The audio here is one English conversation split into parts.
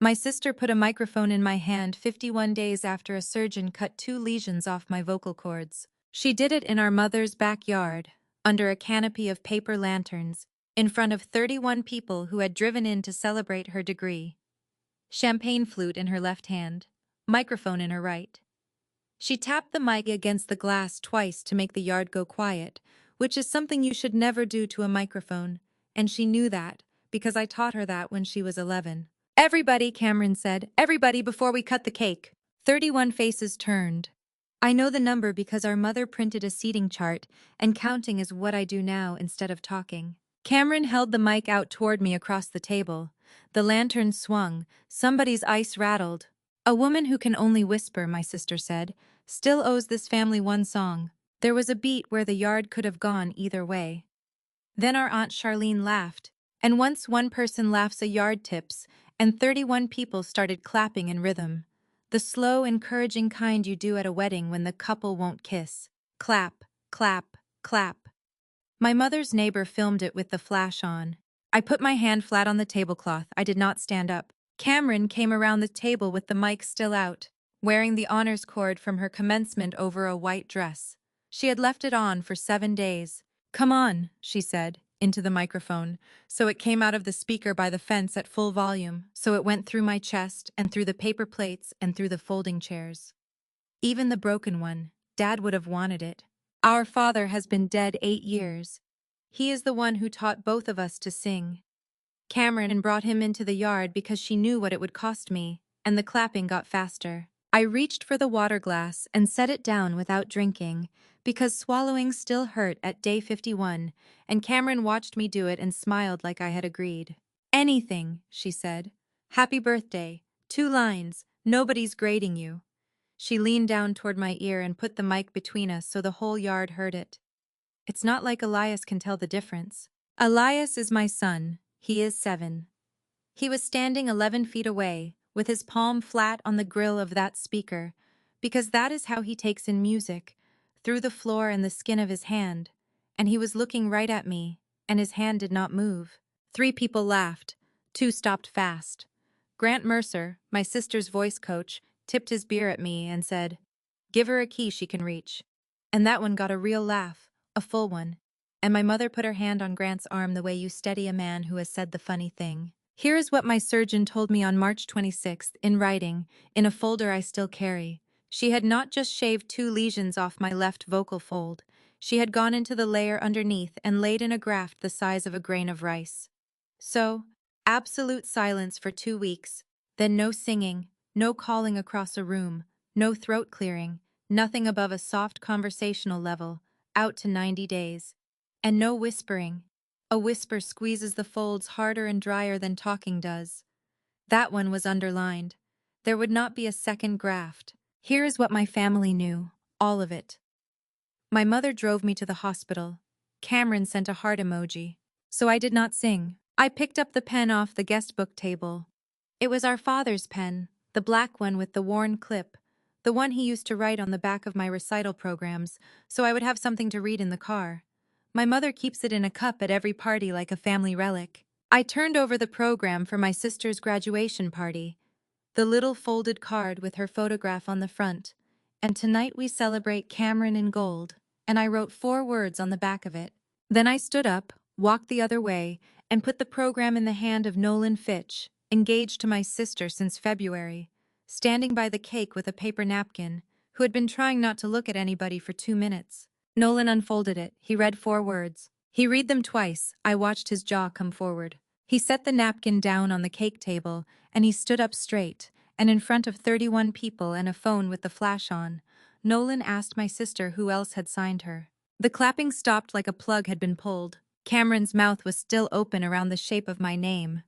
My sister put a microphone in my hand 51 days after a surgeon cut 2 lesions off my vocal cords. She did it in our mother's backyard, under a canopy of paper lanterns, in front of 31 people who had driven in to celebrate her degree. Champagne flute in her left hand, microphone in her right. She tapped the mic against the glass twice to make the yard go quiet, which is something you should never do to a microphone, and she knew that, because I taught her that when she was 11. "Everybody," Cameron said, "everybody before we cut the cake." 31 faces turned. I know the number because our mother printed a seating chart, and counting is what I do now instead of talking. Cameron held the mic out toward me across the table. The lantern swung, somebody's ice rattled. "A woman who can only whisper," my sister said, "still owes this family one song." There was a beat where the yard could have gone either way. Then our Aunt Charlene laughed, and once one person laughs a yard tips, and 31 people started clapping in rhythm. The slow, encouraging kind you do at a wedding when the couple won't kiss. Clap, clap, clap. My mother's neighbor filmed it with the flash on. I put my hand flat on the tablecloth. I did not stand up. Cameron came around the table with the mic still out, wearing the honors cord from her commencement over a white dress. She had left it on for 7 days. "Come on," she said, into the microphone, so it came out of the speaker by the fence at full volume, so it went through my chest and through the paper plates and through the folding chairs. Even the broken one, Dad would have wanted it. Our father has been dead 8 years. He is the one who taught both of us to sing. Cameron brought him into the yard because she knew what it would cost me, and the clapping got faster. I reached for the water glass and set it down without drinking, because swallowing still hurt at day 51, and Cameron watched me do it and smiled like I had agreed. "Anything," she said. "Happy birthday. 2 lines. Nobody's grading you." She leaned down toward my ear and put the mic between us so the whole yard heard it. It's not like Elias can tell the difference. Elias is my son. He is 7. He was standing 11 feet away, with his palm flat on the grill of that speaker, because that is how he takes in music, through the floor and the skin of his hand, and he was looking right at me, and his hand did not move. 3 people laughed. 2 stopped fast. Grant Mercer, my sister's voice coach, tipped his beer at me and said, "Give her a key she can reach." And that one got a real laugh, a full one. And my mother put her hand on Grant's arm the way you steady a man who has said the funny thing. Here is what my surgeon told me on March 26th, in writing, in a folder I still carry. She had not just shaved 2 lesions off my left vocal fold. She had gone into the layer underneath and laid in a graft the size of a grain of rice. So, absolute silence for 2 weeks, then no singing, no calling across a room, no throat clearing, nothing above a soft conversational level, out to 90 days. And no whispering. A whisper squeezes the folds harder and drier than talking does. That one was underlined. There would not be a second graft. Here is what my family knew, all of it. My mother drove me to the hospital. Cameron sent a heart emoji. So I did not sing. I picked up the pen off the guest book table. It was our father's pen, the black one with the worn clip, the one he used to write on the back of my recital programs, so I would have something to read in the car. My mother keeps it in a cup at every party like a family relic. I turned over the program for my sister's graduation party, the little folded card with her photograph on the front, and tonight we celebrate Cameron in gold, and I wrote 4 words on the back of it. Then I stood up, walked the other way, and put the program in the hand of Nolan Fitch, engaged to my sister since February, standing by the cake with a paper napkin, who had been trying not to look at anybody for 2 minutes. Nolan unfolded it. He read 4 words. He read them twice. I watched his jaw come forward. He set the napkin down on the cake table, and he stood up straight, and in front of 31 people and a phone with the flash on, Nolan asked my sister who else had signed her. The clapping stopped like a plug had been pulled. Cameron's mouth was still open around the shape of my name.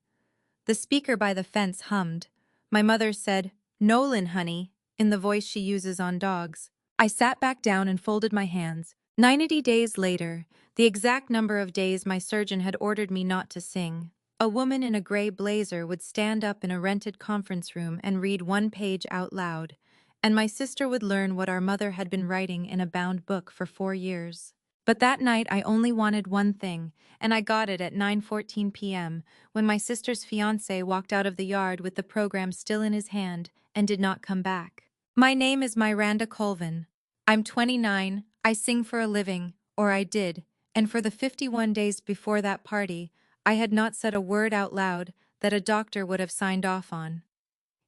The speaker by the fence hummed. My mother said, "Nolan, honey," in the voice she uses on dogs. I sat back down and folded my hands. 90 days later, the exact number of days my surgeon had ordered me not to sing, a woman in a gray blazer would stand up in a rented conference room and read 1 page out loud, and my sister would learn what our mother had been writing in a bound book for 4 years. But that night I only wanted one thing, and I got it at 9:14 p.m. when my sister's fiancé walked out of the yard with the program still in his hand and did not come back. My name is Miranda Colvin. I'm 29, I sing for a living, or I did, and for the 51 days before that party, I had not said a word out loud that a doctor would have signed off on.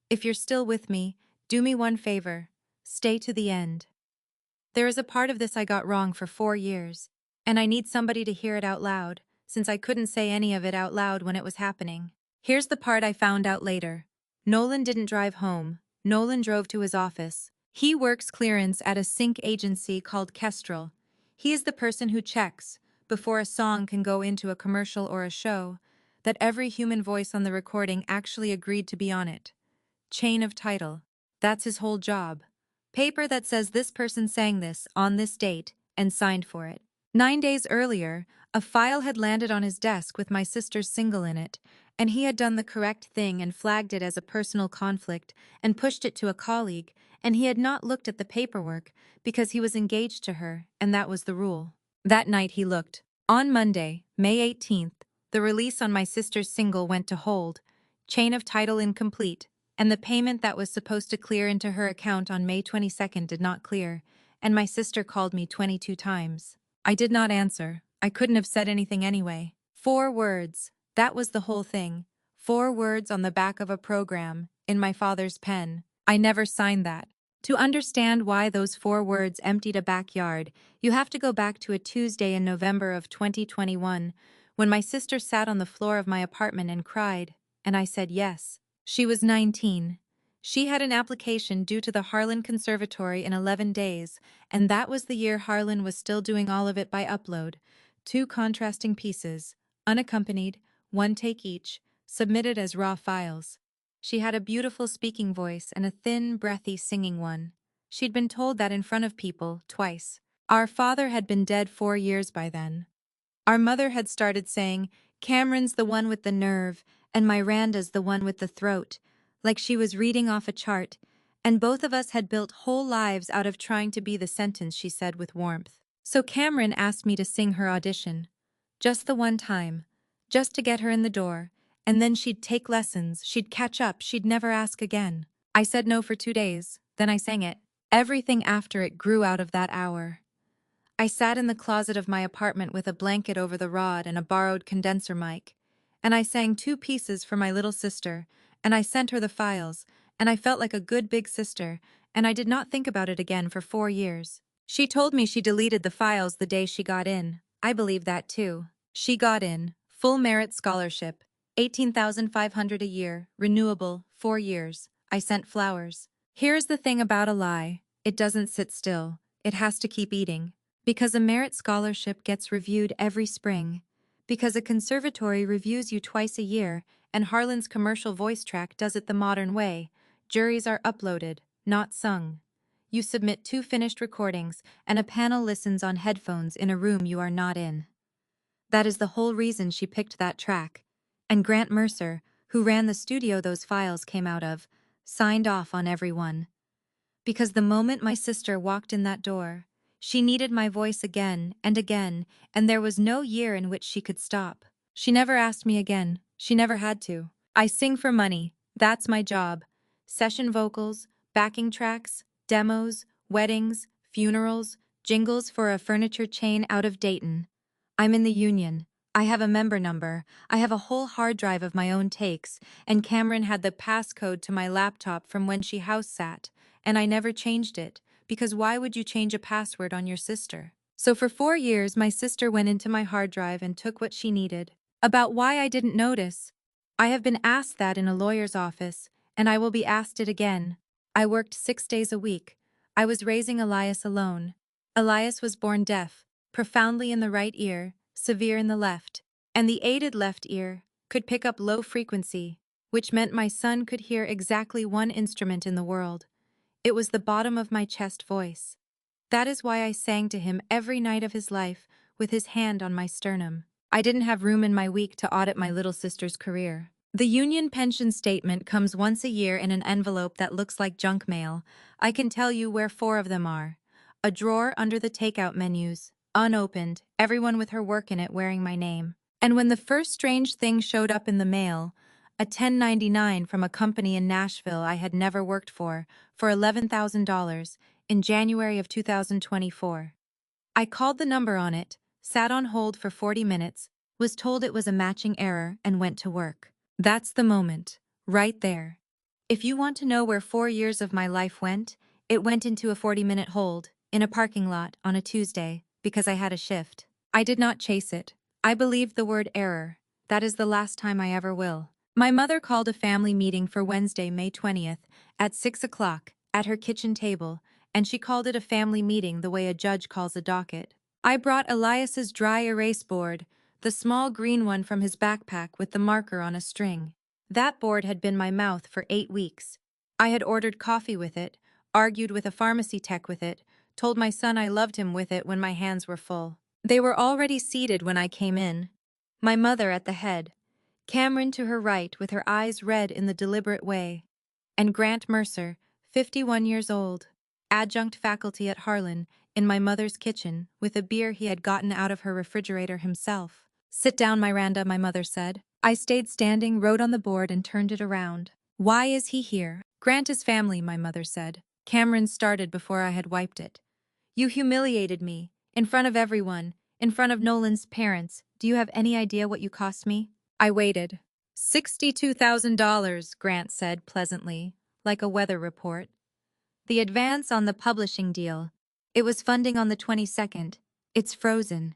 If you're still with me, do me one favor. Stay to the end. There is a part of this I got wrong for 4 years, and I need somebody to hear it out loud, since I couldn't say any of it out loud when it was happening. Here's the part I found out later. Nolan didn't drive home. Nolan drove to his office. He works clearance at a sync agency called Kestrel. He is the person who checks, before a song can go into a commercial or a show, that every human voice on the recording actually agreed to be on it. Chain of title. That's his whole job. Paper that says this person sang this on this date and signed for it. 9 days earlier, a file had landed on his desk with my sister's single in it, and he had done the correct thing and flagged it as a personal conflict and pushed it to a colleague, and he had not looked at the paperwork because he was engaged to her, and that was the rule. That night he looked. On Monday, May 18th, the release on my sister's single went to hold, chain of title incomplete, and the payment that was supposed to clear into her account on May 22nd did not clear, and my sister called me 22 times. I did not answer. I couldn't have said anything anyway. 4 words. That was the whole thing. 4 words on the back of a program, in my father's pen. I never signed that. To understand why those 4 words emptied a backyard, you have to go back to a Tuesday in November of 2021, when my sister sat on the floor of my apartment and cried, and I said yes. She was 19. She had an application due to the Harlan Conservatory in 11 days, and that was the year Harlan was still doing all of it by upload. 2 contrasting pieces, unaccompanied, 1 take each, submitted as raw files. She had a beautiful speaking voice and a thin, breathy singing one. She'd been told that in front of people, twice. Our father had been dead 4 years by then. Our mother had started saying, Cameron's the one with the nerve, and Miranda's the one with the throat, like she was reading off a chart, and both of us had built whole lives out of trying to be the sentence she said with warmth. So Cameron asked me to sing her audition. Just the one time. Just to get her in the door, and then she'd take lessons, she'd catch up, she'd never ask again. I said no for 2 days, then I sang it. Everything after it grew out of that hour. I sat in the closet of my apartment with a blanket over the rod and a borrowed condenser mic, and I sang 2 pieces for my little sister, and I sent her the files, and I felt like a good big sister, and I did not think about it again for 4 years. She told me she deleted the files the day she got in. I believe that too. She got in, full merit scholarship, $18,500 a year, renewable, 4 years. I sent flowers. Here's the thing about a lie. It doesn't sit still. It has to keep eating. Because a merit scholarship gets reviewed every spring. Because a conservatory reviews you twice a year, and Harlan's commercial voice track does it the modern way. Juries are uploaded, not sung. You submit 2 finished recordings, and a panel listens on headphones in a room you are not in. That is the whole reason she picked that track. And Grant Mercer, who ran the studio those files came out of, signed off on every one. Because the moment my sister walked in that door, she needed my voice again, and there was no year in which she could stop. She never asked me again. She never had to. I sing for money. That's my job. Session vocals, backing tracks, demos, weddings, funerals, jingles for a furniture chain out of Dayton. I'm in the union. I have a member number. I have a whole hard drive of my own takes, and Cameron had the passcode to my laptop from when she house sat, and I never changed it. Because why would you change a password on your sister? So for 4 years, my sister went into my hard drive and took what she needed. About why I didn't notice. I have been asked that in a lawyer's office, and I will be asked it again. I worked 6 days a week. I was raising Elias alone. Elias was born deaf, profoundly in the right ear, severe in the left, and the aided left ear could pick up low frequency, which meant my son could hear exactly one instrument in the world. It was the bottom of my chest voice. That is why I sang to him every night of his life, with his hand on my sternum. I didn't have room in my week to audit my little sister's career. The union pension statement comes once a year in an envelope that looks like junk mail. I can tell you where 4 of them are. A drawer under the takeout menus. unopened, everyone with her work in it wearing my name. And when the first strange thing showed up in the mail, a 1099 from a company in Nashville I had never worked for $11,000 in January of 2024. I called the number on it, sat on hold for 40 minutes, was told it was a matching error, and went to work. That's the moment. Right there. If you want to know where 4 years of my life went, it went into a 40-minute hold, in a parking lot, on a Tuesday, because I had a shift. I did not chase it. I believed the word error. That is the last time I ever will. My mother called a family meeting for Wednesday, May 20th, at 6 o'clock, at her kitchen table, and she called it a family meeting the way a judge calls a docket. I brought Elias's dry erase board, the small green one from his backpack with the marker on a string. That board had been my mouth for 8 weeks. I had ordered coffee with it, argued with a pharmacy tech with it, told my son I loved him with it when my hands were full. They were already seated when I came in. My mother at the head, Cameron to her right with her eyes red in the deliberate way, and Grant Mercer, 51 years old, adjunct faculty at Harlan, in my mother's kitchen, with a beer he had gotten out of her refrigerator himself. "Sit down, Miranda," my mother said. I stayed standing, wrote on the board, and turned it around. "Why is he here?" "Grant is family," my mother said. Cameron started before I had wiped it. "You humiliated me, in front of everyone, in front of Nolan's parents. Do you have any idea what you cost me?" I waited. $62,000, Grant said pleasantly, like a weather report. The advance on the publishing deal. It was funding on the 22nd. It's frozen.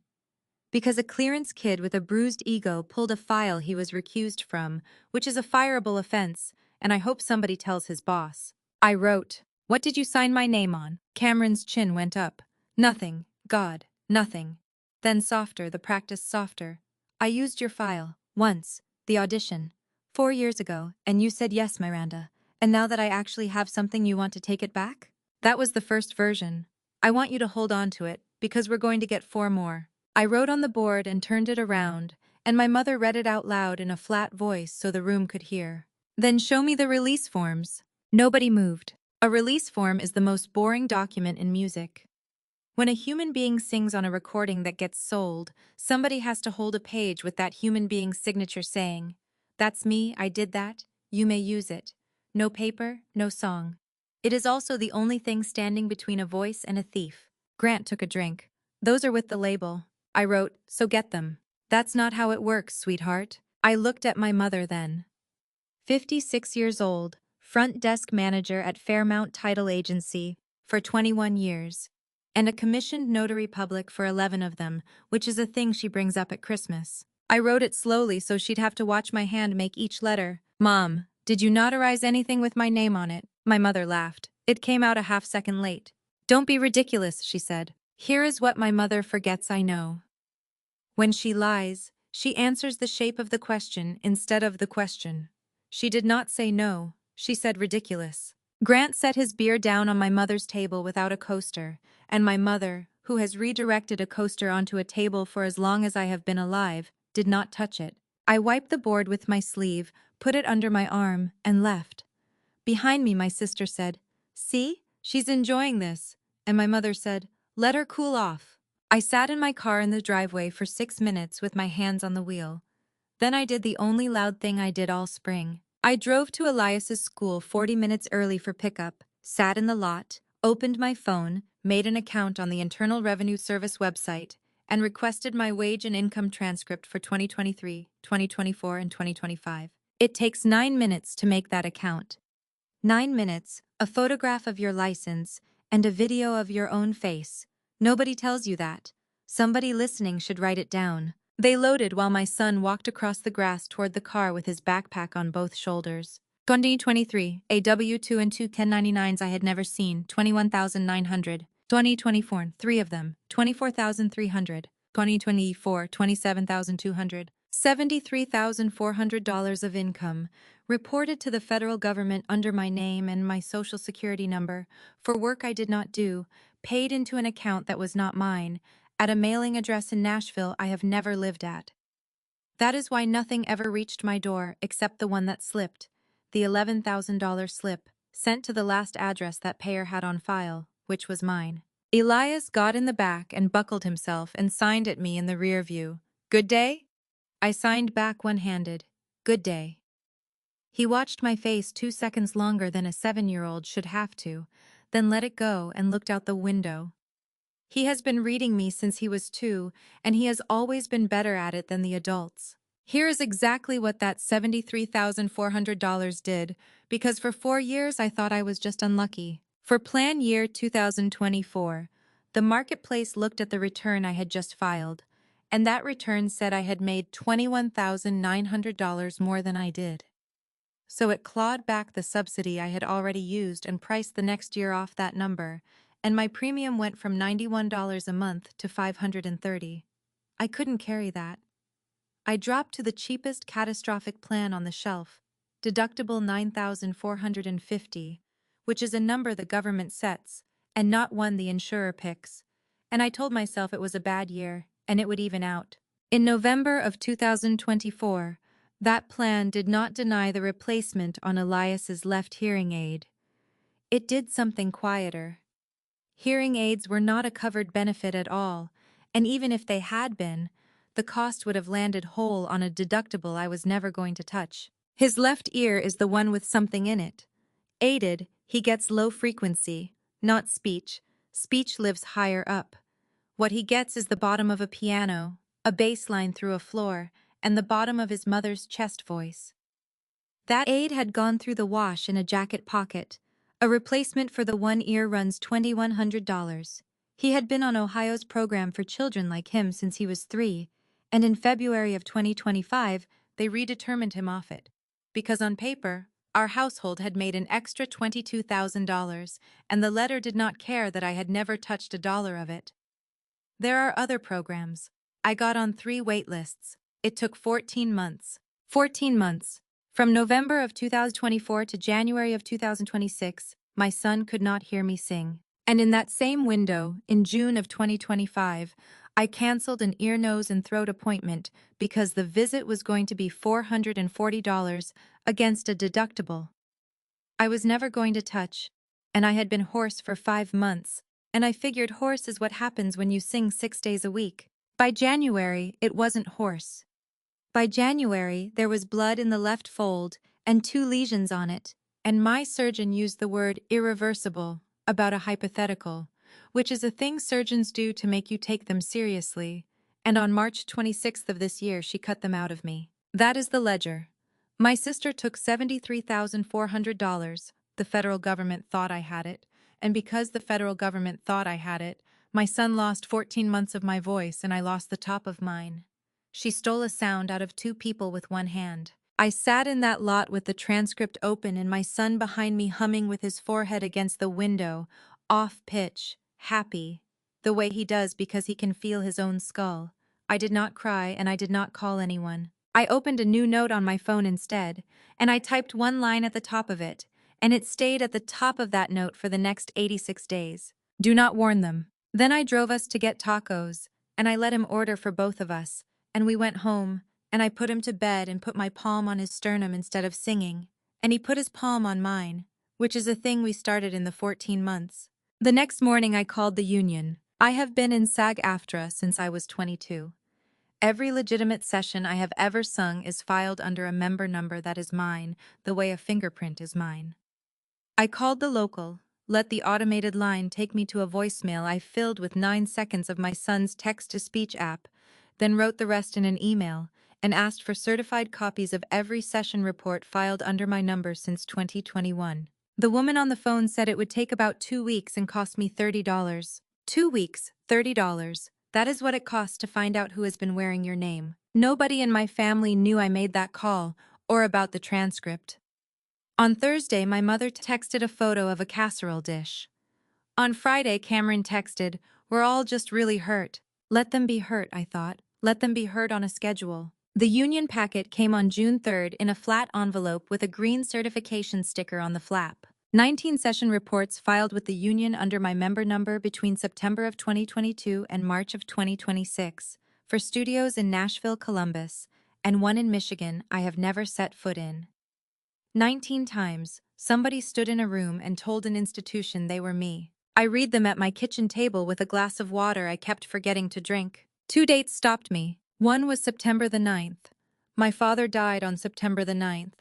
Because a clearance kid with a bruised ego pulled a file he was recused from, which is a fireable offense, and I hope somebody tells his boss. I wrote, "What did you sign my name on?" Cameron's chin went up. "Nothing. God, nothing." Then softer, the practice softer. "I used your file, once, the audition, 4 years ago, and you said yes, Miranda. And now that I actually have something, you want to take it back?" That was the first version. I want you to hold on to it, because we're going to get 4 more. I wrote on the board and turned it around, and my mother read it out loud in a flat voice so the room could hear. "Then show me the release forms." Nobody moved. A release form is the most boring document in music. When a human being sings on a recording that gets sold, somebody has to hold a page with that human being's signature saying, "That's me, I did that, you may use it." No paper, no song. It is also the only thing standing between a voice and a thief. Grant took a drink. "Those are with the label." I wrote, "So get them." "That's not how it works, sweetheart." I looked at my mother then. 56 years old, front desk manager at Fairmount Title Agency for 21 years, and a commissioned notary public for 11 of them, which is a thing she brings up at Christmas. I wrote it slowly so she'd have to watch my hand make each letter. "Mom, did you notarize anything with my name on it?" My mother laughed. It came out a half-second late. "Don't be ridiculous," she said. Here is what my mother forgets I know. When she lies, she answers the shape of the question instead of the question. She did not say no, she said ridiculous. Grant set his beer down on my mother's table without a coaster, and my mother, who has redirected a coaster onto a table for as long as I have been alive, did not touch it. I wiped the board with my sleeve, put it under my arm, and left. Behind me, my sister said, "See, she's enjoying this," and my mother said, "Let her cool off." I sat in my car in the driveway for 6 minutes with my hands on the wheel. Then I did the only loud thing I did all spring. I drove to Elias's school 40 minutes early for pickup, sat in the lot, opened my phone, made an account on the Internal Revenue Service website, and requested my wage and income transcript for 2023, 2024, and 2025. It takes 9 minutes to make that account. 9 minutes, a photograph of your license, and a video of your own face. Nobody tells you that. Somebody listening should write it down. They loaded while my son walked across the grass toward the car with his backpack on both shoulders. 2023, a W-2 and 2 1099s I had never seen, 21,900. 2024, 3 of them, 24,300. 2024, 27,200. $73,400 of income, reported to the federal government under my name and my social security number, for work I did not do, paid into an account that was not mine, at a mailing address in Nashville I have never lived at. That is why nothing ever reached my door except the one that slipped, the $11,000 slip, sent to the last address that payer had on file, which was mine. Elias got in the back and buckled himself and signed at me in the rear view. Good day? I signed back one-handed. Good day. He watched my face 2 seconds longer than a 7-year-old should have to, then let it go and looked out the window. He has been reading me since he was 2, and he has always been better at it than the adults. Here is exactly what that $73,400 did, because for 4 years I thought I was just unlucky. For plan year 2024, the marketplace looked at the return I had just filed, and that return said I had made $21,900 more than I did. So it clawed back the subsidy I had already used and priced the next year off that number, and my premium went from $91 a month to $530. I couldn't carry that. I dropped to the cheapest catastrophic plan on the shelf, deductible $9,450, which is a number the government sets, and not one the insurer picks, and I told myself it was a bad year, and it would even out. In November of 2024, that plan did not deny the replacement on Elias's left hearing aid. It did something quieter. Hearing aids were not a covered benefit at all, and even if they had been, the cost would have landed whole on a deductible I was never going to touch. His left ear is the one with something in it. Aided, he gets low frequency, not speech. Speech lives higher up. What he gets is the bottom of a piano, a bass line through a floor, and the bottom of his mother's chest voice. That aid had gone through the wash in a jacket pocket. A replacement for the one ear runs $2,100. He had been on Ohio's program for children like him since he was 3, and in February of 2025, they redetermined him off it. Because on paper, our household had made an extra $22,000, and the letter did not care that I had never touched a dollar of it. There are other programs. I got on 3 wait lists. It took 14 months. 14 months. From November of 2024 to January of 2026, my son could not hear me sing. And in that same window, in June of 2025, I canceled an ear, nose, and throat appointment because the visit was going to be $440 against a deductible I was never going to touch, and I had been hoarse for 5 months, and I figured hoarse is what happens when you sing 6 days a week. By January, it wasn't hoarse. By January, there was blood in the left fold and 2 lesions on it, and my surgeon used the word irreversible about a hypothetical, which is a thing surgeons do to make you take them seriously, and on March 26th of this year she cut them out of me. That is the ledger. My sister took $73,400. The federal government thought I had it, and because the federal government thought I had it, my son lost 14 months of my voice and I lost the top of mine. She stole a sound out of 2 people with one hand. I sat in that lot with the transcript open and my son behind me humming with his forehead against the window, off pitch, happy, the way he does because he can feel his own skull. I did not cry and I did not call anyone. I opened a new note on my phone instead, and I typed 1 line at the top of it, and it stayed at the top of that note for the next 86 days. Do not warn them. Then I drove us to get tacos, and I let him order for both of us, and we went home, and I put him to bed and put my palm on his sternum instead of singing, and he put his palm on mine, which is a thing we started in the 14 months. The next morning I called the union. I have been in SAG-AFTRA since I was 22. Every legitimate session I have ever sung is filed under a member number that is mine, the way a fingerprint is mine. I called the local, let the automated line take me to a voicemail I filled with 9 seconds of my son's text-to-speech app, then wrote the rest in an email, and asked for certified copies of every session report filed under my number since 2021. The woman on the phone said it would take about 2 weeks and cost me $30. 2 weeks, $30. That is what it costs to find out who has been wearing your name. Nobody in my family knew I made that call, or about the transcript. On Thursday, my mother texted a photo of a casserole dish. On Friday, Cameron texted, "We're all just really hurt." Let them be hurt, I thought. Let them be hurt on a schedule. The union packet came on June 3rd in a flat envelope with a green certification sticker on the flap. 19 session reports filed with the union under my member number between September of 2022 and March of 2026, for studios in Nashville, Columbus, and 1 in Michigan I have never set foot in. 19 times, somebody stood in a room and told an institution they were me. I read them at my kitchen table with a glass of water I kept forgetting to drink. 2 dates stopped me. One was September the 9th. My father died on September the 9th.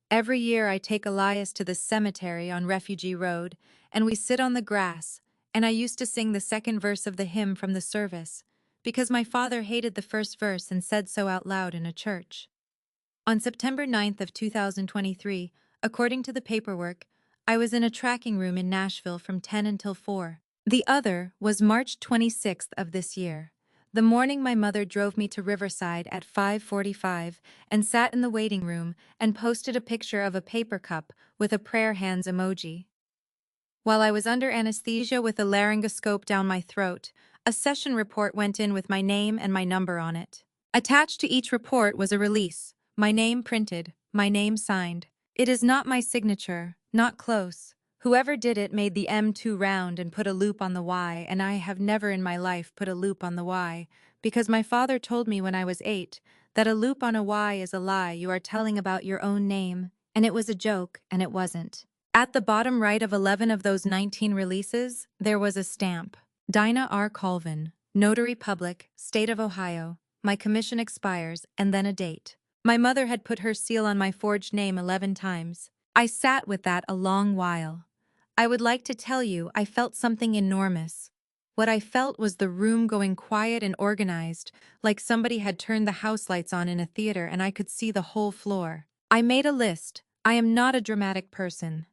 Every year I take Elias to the cemetery on Refugee Road, and we sit on the grass, and I used to sing the second verse of the hymn from the service, because my father hated the first verse and said so out loud in a church. On September 9th of 2023, according to the paperwork, I was in a tracking room in Nashville from 10 until 4. The other was March 26th of this year. The morning my mother drove me to Riverside at 5:45 and sat in the waiting room and posted a picture of a paper cup with a prayer hands emoji. While I was under anesthesia with a laryngoscope down my throat, a session report went in with my name and my number on it. Attached to each report was a release, my name printed, my name signed. It is not my signature, not close. Whoever did it made the M too round and put a loop on the Y, and I have never in my life put a loop on the Y, because my father told me when I was 8 that a loop on a Y is a lie you are telling about your own name, and it was a joke, and it wasn't. At the bottom right of 11 of those 19 releases, there was a stamp. Dinah R. Colvin, Notary Public, State of Ohio. My commission expires, and then a date. My mother had put her seal on my forged name 11 times. I sat with that a long while. I would like to tell you I felt something enormous. What I felt was the room going quiet and organized, like somebody had turned the house lights on in a theater and I could see the whole floor. I made a list. I am not a dramatic person.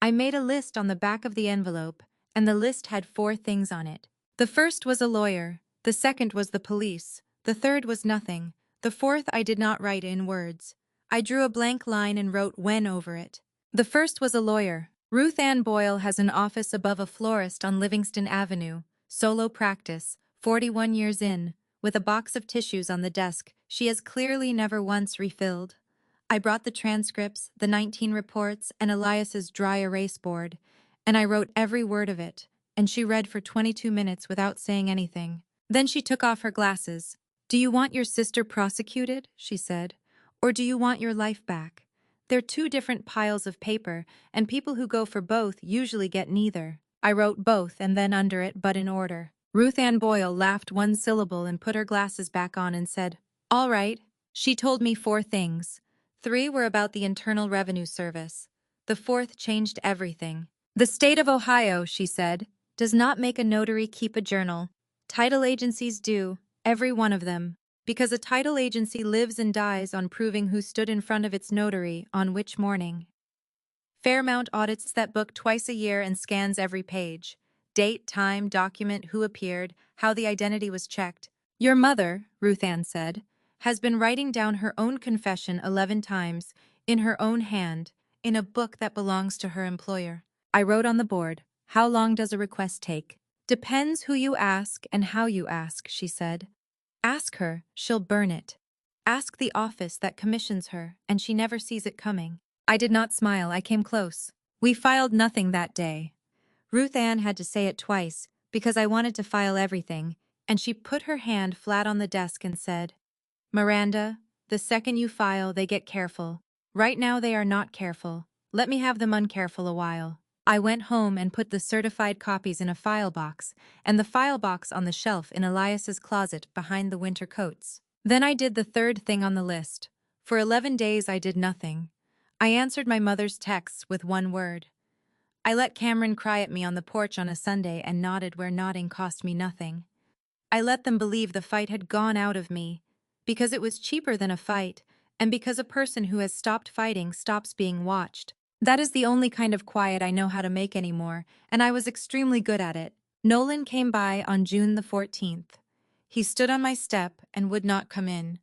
I made a list on the back of the envelope, and the list had 4 things on it. The first was a lawyer, the second was the police, the third was nothing, the fourth I did not write in words. I drew a blank line and wrote when over it. The first was a lawyer. Ruth Ann Boyle has an office above a florist on Livingston Avenue, solo practice, 41 years in, with a box of tissues on the desk she has clearly never once refilled. I brought the transcripts, the 19 reports, and Elias's dry erase board, and I wrote every word of it, and she read for 22 minutes without saying anything. Then she took off her glasses. "Do you want your sister prosecuted?" she said. "Or do you want your life back? They're 2 different piles of paper, and people who go for both usually get neither." I wrote both and then under it, but in order. Ruth Ann Boyle laughed one syllable and put her glasses back on and said, "All right." She told me 4 things. 3 were about the Internal Revenue Service. The 4th changed everything. "The state of Ohio," she said, "does not make a notary keep a journal. Title agencies do, every one of them, because a title agency lives and dies on proving who stood in front of its notary on which morning. Fairmount audits that book twice a year and scans every page. Date, time, document, who appeared, how the identity was checked. Your mother," Ruth Ann said, "has been writing down her own confession 11 times, in her own hand, in a book that belongs to her employer." I wrote on the board, "How long does a request take?" "Depends who you ask and how you ask," she said. "Ask her, she'll burn it. Ask the office that commissions her, and she never sees it coming." I did not smile, I came close. "We filed nothing that day." Ruth Ann had to say it twice, because I wanted to file everything, and she put her hand flat on the desk and said, "Miranda, the second you file, they get careful. Right now they are not careful. Let me have them uncareful a while." I went home and put the certified copies in a file box, and the file box on the shelf in Elias's closet behind the winter coats. Then I did the 3rd thing on the list. For 11 days I did nothing. I answered my mother's texts with 1 word. I let Cameron cry at me on the porch on a Sunday and nodded where nodding cost me nothing. I let them believe the fight had gone out of me, because it was cheaper than a fight, and because a person who has stopped fighting stops being watched. That is the only kind of quiet I know how to make anymore, and I was extremely good at it. Nolan came by on June the 14th. He stood on my step and would not come in.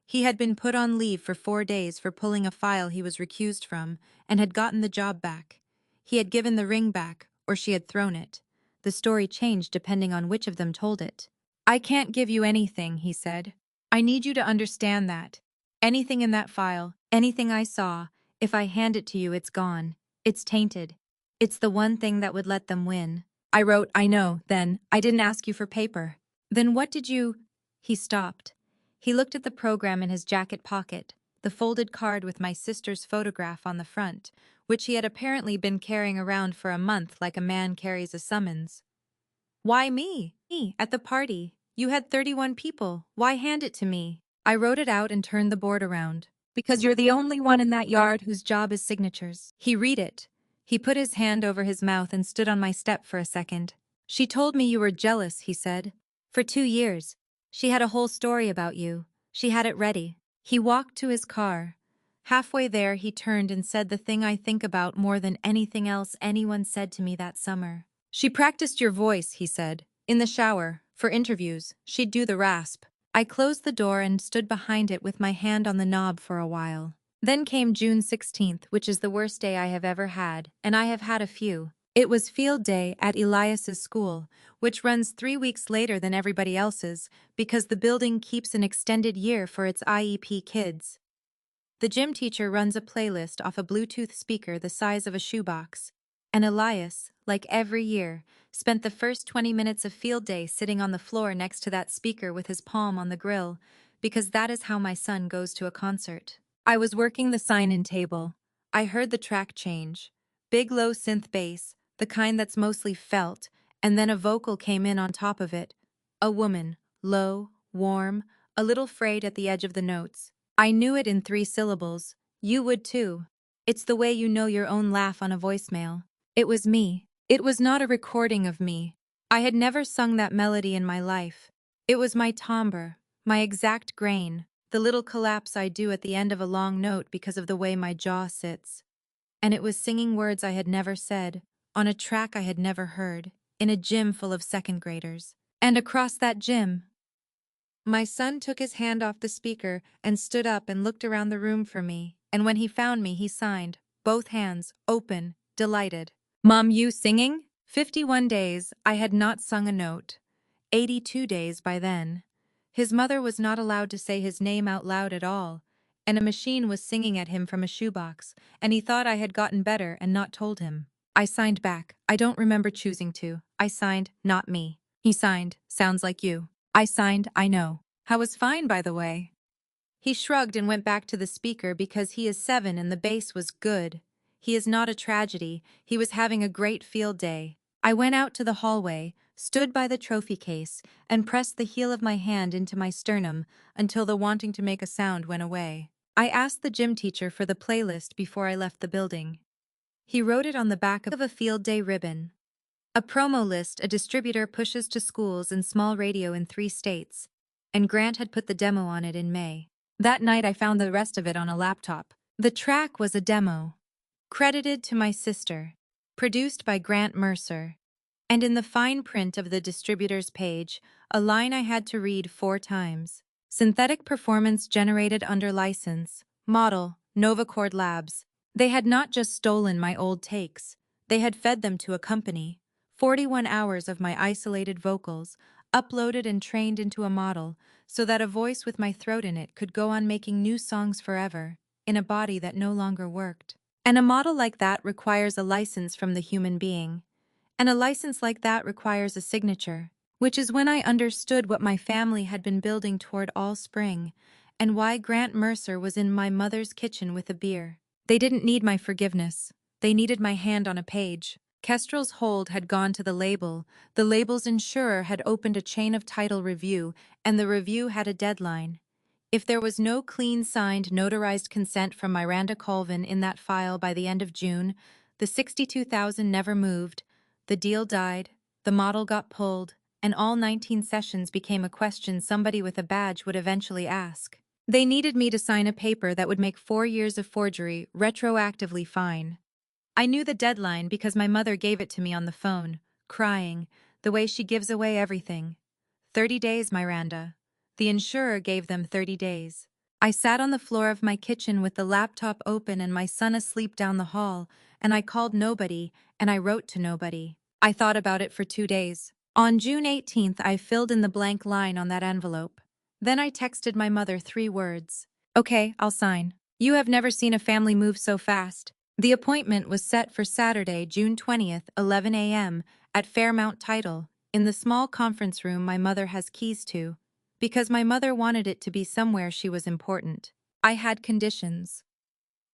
He had been put on leave for 4 days for pulling a file he was recused from, and had gotten the job back. He had given the ring back, or she had thrown it. The story changed depending on which of them told it. "I can't give you anything," he said. "I need you to understand that. Anything in that file, anything I saw, if I hand it to you, it's gone. It's tainted. It's the one thing that would let them win." I wrote, "I know, then. I didn't ask you for paper." "Then what did you—" He stopped. He looked at the program in his jacket pocket. the folded card with my sister's photograph on the front, which he had apparently been carrying around for a month like a man carries a summons. Why me? Me, at the party. You had 31 people. Why hand it to me? I wrote it out and turned the board around. Because you're the only one in that yard whose job is signatures. He read it. He put his hand over his mouth and stood on my step for a second. She told me you were jealous, he said. For 2 years. She had a whole story about you. She had it ready. He walked to his car. Halfway there, he turned and said the thing I think about more than anything else anyone said to me that summer. She practiced your voice, he said. In the shower. For interviews. She'd do the rasp. I closed the door and stood behind it with my hand on the knob for a while. Then came June 16th, which is the worst day I have ever had, and I have had a few. It was field day at Elias's school, which runs 3 weeks later than everybody else's because the building keeps an extended year for its IEP kids. The gym teacher runs a playlist off a Bluetooth speaker the size of a shoebox, and Elias, like every year, spent the first 20 minutes of field day sitting on the floor next to that speaker with his palm on the grill, because that is how my son goes to a concert. I was working the sign-in table. I heard the track change. Big low synth bass, the kind that's mostly felt, and then a vocal came in on top of it. A woman, low, warm, a little frayed at the edge of the notes. I knew it in 3 syllables. You would too. It's the way you know your own laugh on a voicemail. It was me. It was not a recording of me. I had never sung that melody in my life. It was my timbre, my exact grain, the little collapse I do at the end of a long note because of the way my jaw sits. And it was singing words I had never said, on a track I had never heard, in a gym full of second graders. And across that gym, my son took his hand off the speaker and stood up and looked around the room for me, and when he found me, he signed, both hands, open, delighted. Mom, you singing? 51 days, I had not sung a note. 82 days by then. His mother was not allowed to say his name out loud at all, and a machine was singing at him from a shoebox, and he thought I had gotten better and not told him. I signed back. I don't remember choosing to. I signed, not me. He signed, sounds like you. I signed, I know. I was fine, by the way. He shrugged and went back to the speaker because he is 7 and the bass was good. He is not a tragedy. He was having a great field day. I went out to the hallway, stood by the trophy case, and pressed the heel of my hand into my sternum until the wanting to make a sound went away. I asked the gym teacher for the playlist before I left the building. He wrote it on the back of a field day ribbon. A promo list a distributor pushes to schools and small radio in 3 states, and Grant had put the demo on it in May. That night I found the rest of it on a laptop. The track was a demo, credited to my sister, produced by Grant Mercer, and in the fine print of the distributor's page, a line I had to read 4 times. Synthetic performance generated under license, model, Novacord Labs. They had not just stolen my old takes, they had fed them to a company. 41 hours of my isolated vocals, uploaded and trained into a model, so that a voice with my throat in it could go on making new songs forever, in a body that no longer worked. And a model like that requires a license from the human being. And a license like that requires a signature, which is when I understood what my family had been building toward all spring, and why Grant Mercer was in my mother's kitchen with a beer. They didn't need my forgiveness. They needed my hand on a page. Kestrel's hold had gone to the label's insurer had opened a chain of title review, and the review had a deadline. If there was no clean signed notarized consent from Miranda Colvin in that file by the end of June, the $62,000 never moved, the deal died, the model got pulled, and all 19 sessions became a question somebody with a badge would eventually ask. They needed me to sign a paper that would make 4 years of forgery retroactively fine. I knew the deadline because my mother gave it to me on the phone, crying, the way she gives away everything. 30 days, Miranda. The insurer gave them 30 days. I sat on the floor of my kitchen with the laptop open and my son asleep down the hall, and I called nobody, and I wrote to nobody. I thought about it for 2 days. On June 18th, I filled in the blank line on that envelope. Then I texted my mother 3 words. Okay, I'll sign. You have never seen a family move so fast. The appointment was set for Saturday, June 20th, 11 a.m., at Fairmount Title, in the small conference room my mother has keys to, because my mother wanted it to be somewhere she was important. I had conditions.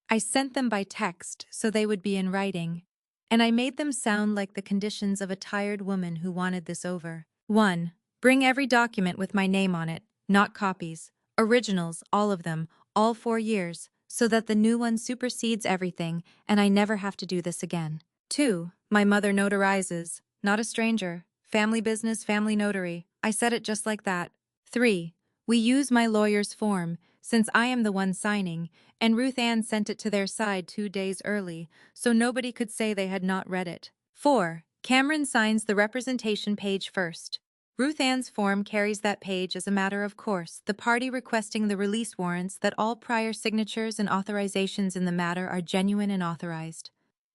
I sent them by text so they would be in writing, and I made them sound like the conditions of a tired woman who wanted this over. 1. Bring every document with my name on it, not copies. Originals, all of them, all 4 years, so that the new one supersedes everything and I never have to do this again. 2. My mother notarizes, not a stranger. Family business, family notary. I said it just like that. 3. We use my lawyer's form, since I am the one signing, and Ruth Ann sent it to their side 2 days early, so nobody could say they had not read it. 4. Cameron signs the representation page first. Ruth Ann's form carries that page as a matter of course, the party requesting the release warrants that all prior signatures and authorizations in the matter are genuine and authorized.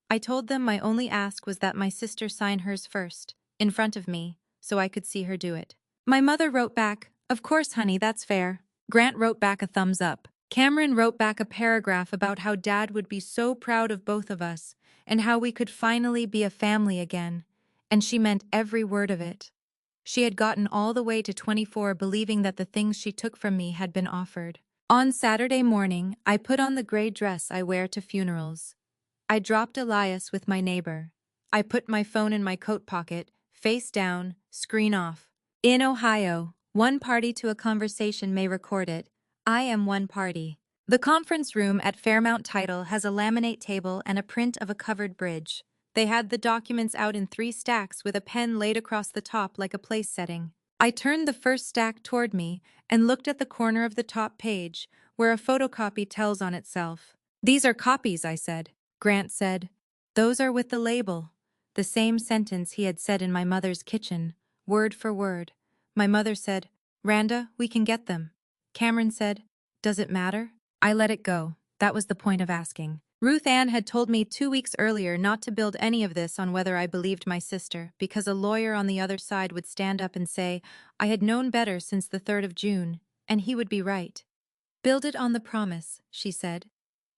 I told them my only ask was that my sister sign hers first, in front of me, so I could see her do it. My mother wrote back, "Of course, honey, that's fair." Grant wrote back a thumbs up. Cameron wrote back a paragraph about how Dad would be so proud of both of us, and how we could finally be a family again. And she meant every word of it. She had gotten all the way to 24 believing that the things she took from me had been offered. On Saturday morning, I put on the gray dress I wear to funerals. I dropped Elias with my neighbor. I put my phone in my coat pocket, face down, screen off. In Ohio, one party to a conversation may record it. I am one party. The conference room at Fairmount Title has a laminate table and a print of a covered bridge. They had the documents out in 3 stacks with a pen laid across the top like a place setting. I turned the first stack toward me and looked at the corner of the top page, where a photocopy tells on itself. "These are copies," I said. Grant said, "Those are with the label." The same sentence he had said in my mother's kitchen, word for word. My mother said, "Randa, we can get them." Cameron said, "Does it matter?" I let it go. That was the point of asking. Ruth Ann had told me 2 weeks earlier not to build any of this on whether I believed my sister, because a lawyer on the other side would stand up and say, I had known better since the 3rd of June, and he would be right. "Build it on the promise," she said.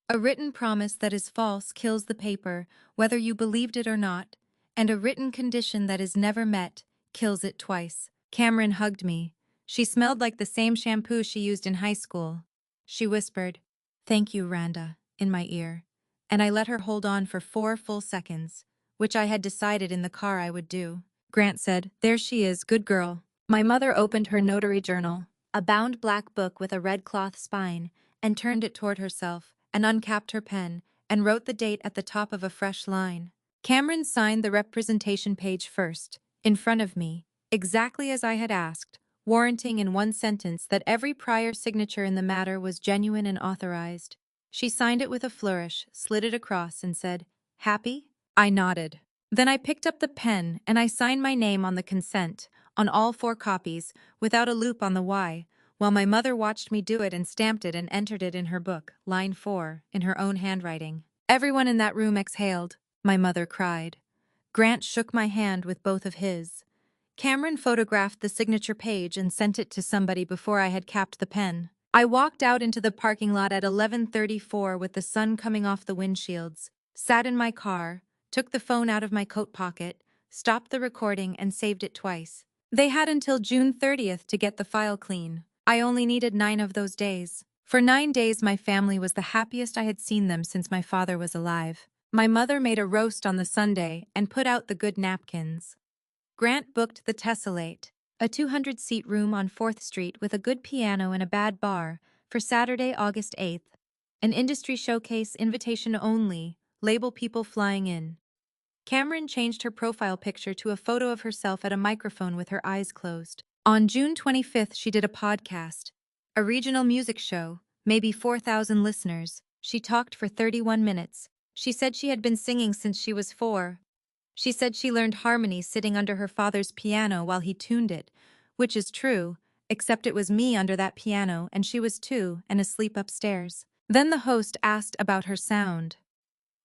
"A written promise that is false kills the paper, whether you believed it or not, and a written condition that is never met kills it twice." Cameron hugged me. She smelled like the same shampoo she used in high school. She whispered, "Thank you, Randa," in my ear, and I let her hold on for 4 full seconds, which I had decided in the car I would do. Grant said, "There she is, good girl." My mother opened her notary journal, a bound black book with a red cloth spine, and turned it toward herself, and uncapped her pen, and wrote the date at the top of a fresh line. Cameron signed the representation page first, in front of me, exactly as I had asked, warranting in one sentence that every prior signature in the matter was genuine and authorized. She signed it with a flourish, slid it across, and said, "Happy?" I nodded. Then I picked up the pen and I signed my name on the consent, on all 4 copies, without a loop on the Y, while my mother watched me do it and stamped it and entered it in her book, line 4, in her own handwriting. Everyone in that room exhaled. My mother cried. Grant shook my hand with both of his. Cameron photographed the signature page and sent it to somebody before I had capped the pen. I walked out into the parking lot at 11:34 with the sun coming off the windshields, sat in my car, took the phone out of my coat pocket, stopped the recording and saved it twice. They had until June 30th to get the file clean. I only needed 9 of those days. For 9 days my family was the happiest I had seen them since my father was alive. My mother made a roast on the Sunday and put out the good napkins. Grant booked the Tessellate, a 200-seat room on 4th Street with a good piano and a bad bar, for Saturday, August 8th. An industry showcase, invitation only, label people flying in. Cameron changed her profile picture to a photo of herself at a microphone with her eyes closed. On June 25th, she did a podcast, a regional music show, maybe 4,000 listeners. She talked for 31 minutes. She said she had been singing since she was 4. She said she learned harmony sitting under her father's piano while he tuned it, which is true, except it was me under that piano and she was 2 and asleep upstairs. Then the host asked about her sound.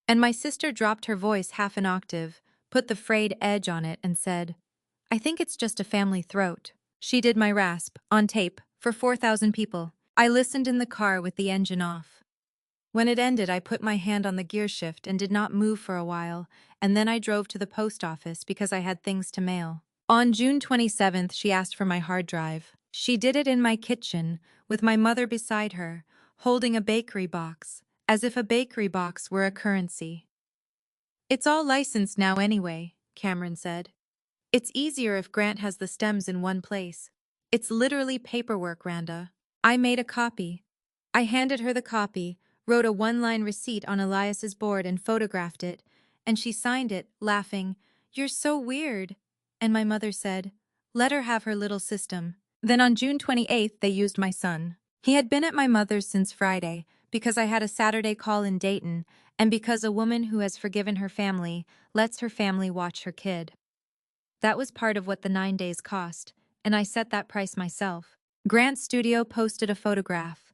And my sister dropped her voice half an octave, put the frayed edge on it, and said, "I think it's just a family throat." She did my rasp, on tape, for 4,000 people. I listened in the car with the engine off. When it ended, I put my hand on the gear shift and did not move for a while, and then I drove to the post office because I had things to mail. On June 27th, she asked for my hard drive. She did it in my kitchen, with my mother beside her, holding a bakery box, as if a bakery box were a currency. "It's all licensed now anyway," Cameron said. "It's easier if Grant has the stems in one place. It's literally paperwork, Randa." I made a copy. I handed her the copy, wrote a one-line receipt on Elias's board and photographed it, and she signed it, laughing, "You're so weird." And my mother said, "Let her have her little system." Then on June 28th, they used my son. He had been at my mother's since Friday, because I had a Saturday call in Dayton, and because a woman who has forgiven her family lets her family watch her kid. That was part of what the 9 days cost, and I set that price myself. Grant's studio posted a photograph.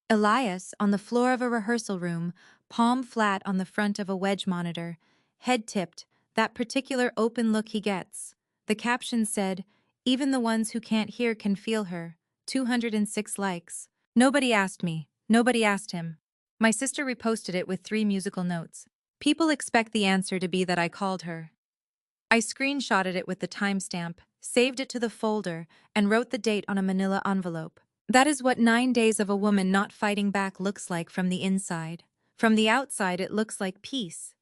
Elias on the floor of a rehearsal room, palm flat on the front of a wedge monitor, head tipped, that particular open look he gets. The caption said, "Even the ones who can't hear can feel her." 206 likes. Nobody asked me. Nobody asked him. My sister reposted it with 3 musical notes. People expect the answer to be that I called her. I screenshotted it with the timestamp, saved it to the folder, and wrote the date on a manila envelope. That is what 9 days of a woman not fighting back looks like from the inside. From the outside, it looks like peace.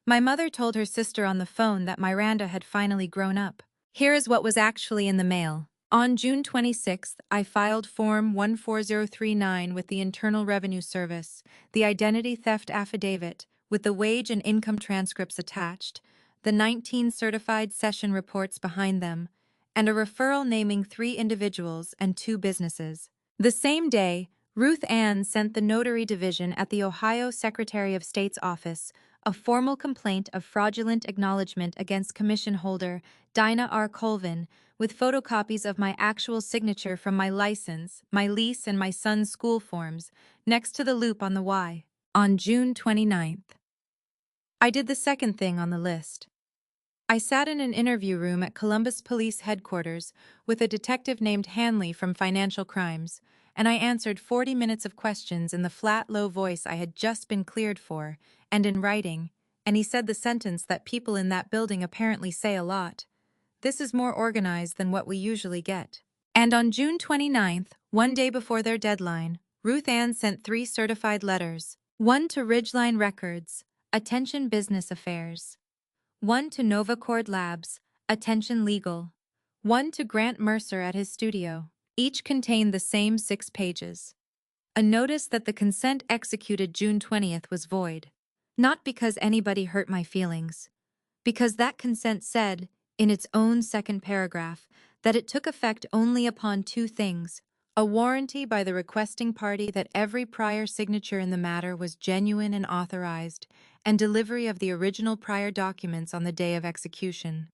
My mother told her sister on the phone that Miranda had finally grown up. Here is what was actually in the mail. On June 26th, I filed Form 14039 with the Internal Revenue Service, the identity theft affidavit, with the wage and income transcripts attached, the 19 certified session reports behind them, and a referral naming 3 individuals and 2 businesses. The same day, Ruth Ann sent the Notary Division at the Ohio Secretary of State's office a formal complaint of fraudulent acknowledgement against commission holder Dinah R. Colvin, with photocopies of my actual signature from my license, my lease, and my son's school forms, next to the loop on the Y. On June 29th. I did the second thing on the list. I sat in an interview room at Columbus Police Headquarters with a detective named Hanley from Financial Crimes, and I answered 40 minutes of questions in the flat, low voice I had just been cleared for, and in writing, and he said the sentence that people in that building apparently say a lot. "This is more organized than what we usually get." And on June 29th, one day before their deadline, Ruth Ann sent 3 certified letters. One to Ridgeline Records, attention business affairs. One to Novacord Labs, attention legal. One to Grant Mercer at his studio. Each contained the same 6 pages. A notice that the consent executed June 20th was void. Not because anybody hurt my feelings. Because that consent said, in its own second paragraph, that it took effect only upon 2 things: a warranty by the requesting party that every prior signature in the matter was genuine and authorized, and delivery of the original prior documents on the day of execution.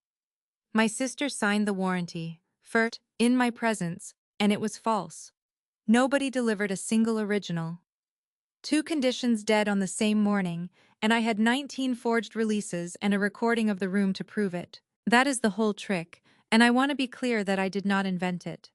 My sister signed the warranty, first, in my presence, and it was false. Nobody delivered a single original. 2 conditions dead on the same morning, and I had 19 forged releases and a recording of the room to prove it. That is the whole trick, and I want to be clear that I did not invent it.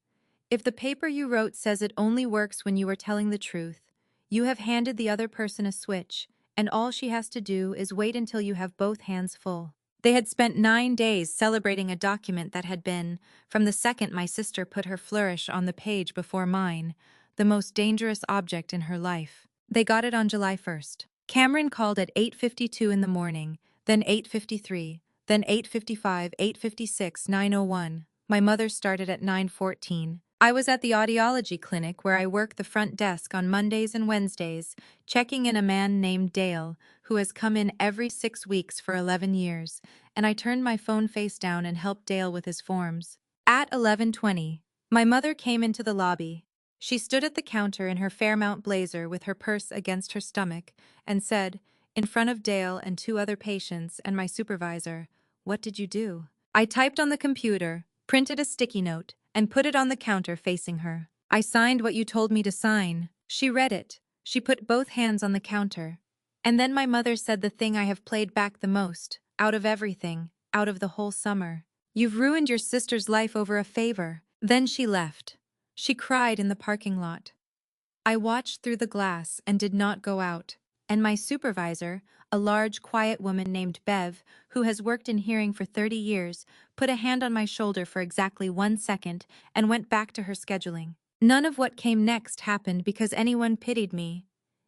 If the paper you wrote says it only works when you are telling the truth, you have handed the other person a switch, and all she has to do is wait until you have both hands full. They had spent 9 days celebrating a document that had been, from the second my sister put her flourish on the page before mine, the most dangerous object in her life. They got it on July 1st. Cameron called at 8:52 in the morning, then 8:53, then 8:55, 8:56, 9:01. My mother started at 9:14. I was at the audiology clinic where I work the front desk on Mondays and Wednesdays, checking in a man named Dale, who has come in every 6 weeks for 11 years, and I turned my phone face down and helped Dale with his forms. At 11:20, my mother came into the lobby. She stood at the counter in her Fairmount blazer with her purse against her stomach and said, in front of Dale and 2 other patients and my supervisor, "What did you do?" I typed on the computer, printed a sticky note, and put it on the counter facing her. "I signed what you told me to sign." She read it. She put both hands on the counter. And then my mother said the thing I have played back the most, out of everything, out of the whole summer. "You've ruined your sister's life over a favor." Then she left. She cried in the parking lot. I watched through the glass and did not go out, and my supervisor, a large, quiet woman named Bev, who has worked in hearing for 30 years, put a hand on my shoulder for exactly 1 second and went back to her scheduling. None of what came next happened because anyone pitied me.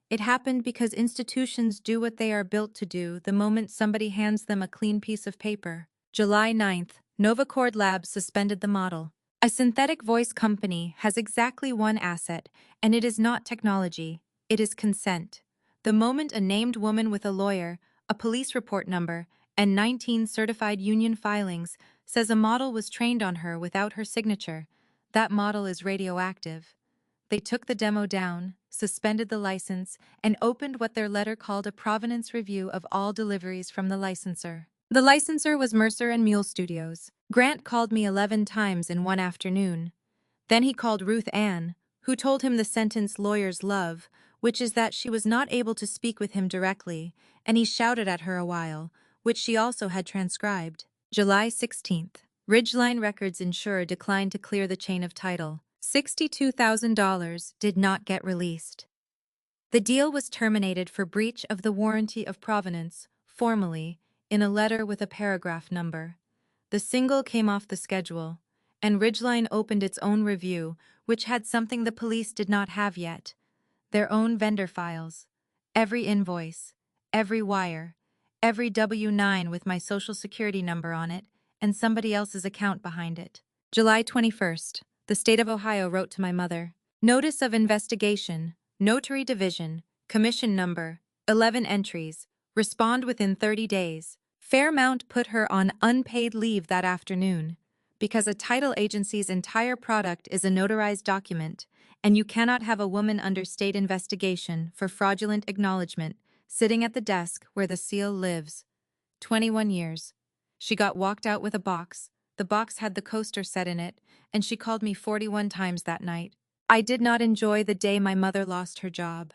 It happened because institutions do what they are built to do the moment somebody hands them a clean piece of paper. July 9th, Novacord Labs suspended the model. A synthetic voice company has exactly one asset, and it is not technology, it is consent. The moment a named woman with a lawyer, a police report number, and 19 certified union filings says a model was trained on her without her signature, that model is radioactive. They took the demo down, suspended the license, and opened what their letter called a provenance review of all deliveries from the licensor. The licensor was Mercer and Mule Studios. Grant called me 11 times in one afternoon. Then he called Ruth Ann, who told him the sentence lawyers love, which is that she was not able to speak with him directly, and he shouted at her a while, which she also had transcribed. July 16th. Ridgeline Records insurer declined to clear the chain of title. $62,000 did not get released. The deal was terminated for breach of the warranty of provenance, formally, in a letter with a paragraph number. The single came off the schedule, and Ridgeline opened its own review, which had something the police did not have yet: their own vendor files. Every invoice, every wire, every W-9 with my social security number on it, and somebody else's account behind it. July 21st. The state of Ohio wrote to my mother. Notice of investigation, Notary Division, Commission Number, 11 entries. Respond within 30 days. Fairmount put her on unpaid leave that afternoon because a title agency's entire product is a notarized document, and you cannot have a woman under state investigation for fraudulent acknowledgement sitting at the desk where the seal lives. 21 years. She got walked out with a box. The box had the coaster set in it, and she called me 41 times that night. I did not enjoy the day my mother lost her job.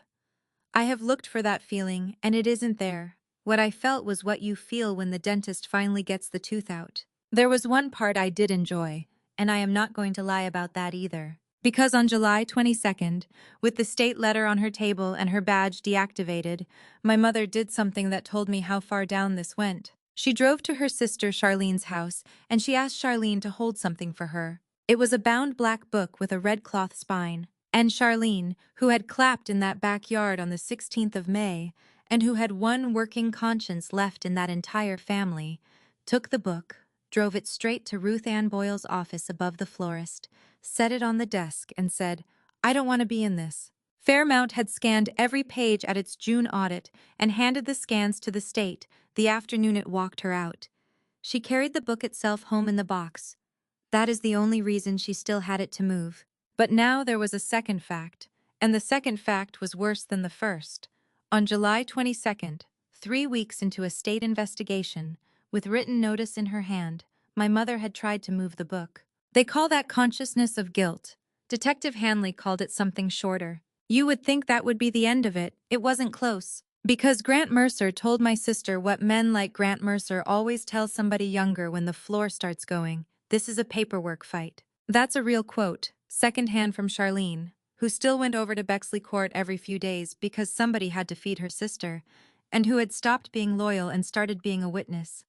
I have looked for that feeling, and it isn't there. What I felt was what you feel when the dentist finally gets the tooth out. There was one part I did enjoy, and I am not going to lie about that either. Because on July 22nd, with the state letter on her table and her badge deactivated, my mother did something that told me how far down this went. She drove to her sister Charlene's house, and she asked Charlene to hold something for her. It was a bound black book with a red cloth spine. And Charlene, who had clapped in that backyard on the 16th of May, and who had one working conscience left in that entire family, took the book, drove it straight to Ruth Ann Boyle's office above the florist, set it on the desk, and said, "I don't want to be in this." Fairmount had scanned every page at its June audit and handed the scans to the state the afternoon it walked her out. She carried the book itself home in the box. That is the only reason she still had it to move. But now there was a second fact, and the second fact was worse than the first. On July 22nd, 3 weeks into a state investigation, with written notice in her hand, my mother had tried to move the book. They call that consciousness of guilt. Detective Hanley called it something shorter. You would think that would be the end of it. It wasn't close. Because Grant Mercer told my sister what men like Grant Mercer always tell somebody younger when the floor starts going: this is a paperwork fight. That's a real quote, secondhand from Charlene, who still went over to Bexley Court every few days because somebody had to feed her sister, and who had stopped being loyal and started being a witness.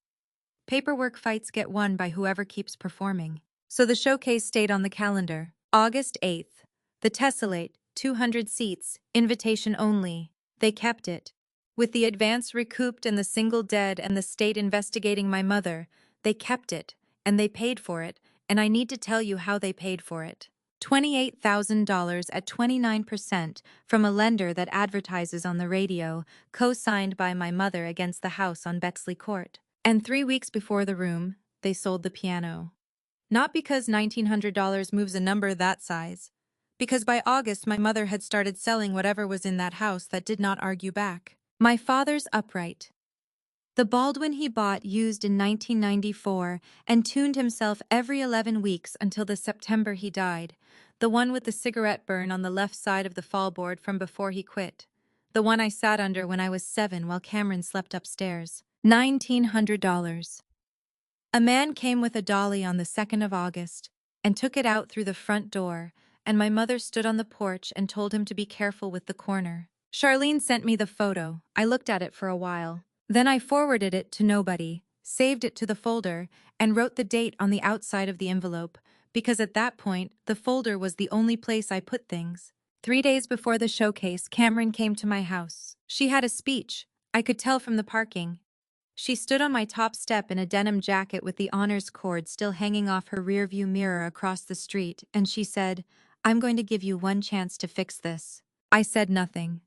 Paperwork fights get won by whoever keeps performing. So the showcase stayed on the calendar. August 8th. The Tessellate, 200 seats, invitation only. They kept it. With the advance recouped and the single dead and the state investigating my mother, they kept it, and they paid for it, and I need to tell you how they paid for it. $28,000 at 29% from a lender that advertises on the radio, co-signed by my mother against the house on Bexley Court. And 3 weeks before the room, they sold the piano. Not because $1,900 moves a number that size. Because by August my mother had started selling whatever was in that house that did not argue back. My father's upright. The Baldwin he bought used in 1994 and tuned himself every 11 weeks until the September he died. The one with the cigarette burn on the left side of the fallboard from before he quit. The one I sat under when I was 7 while Cameron slept upstairs. $1,900. A man came with a dolly on the 2nd of August and took it out through the front door, and my mother stood on the porch and told him to be careful with the corner. Charlene sent me the photo. I looked at it for a while. Then I forwarded it to nobody, saved it to the folder, and wrote the date on the outside of the envelope, because at that point, the folder was the only place I put things. 3 days before the showcase, Cameron came to my house. She had a speech. I could tell from the parking. She stood on my top step in a denim jacket with the honors cord still hanging off her rearview mirror across the street, and she said, "I'm going to give you one chance to fix this." I said nothing.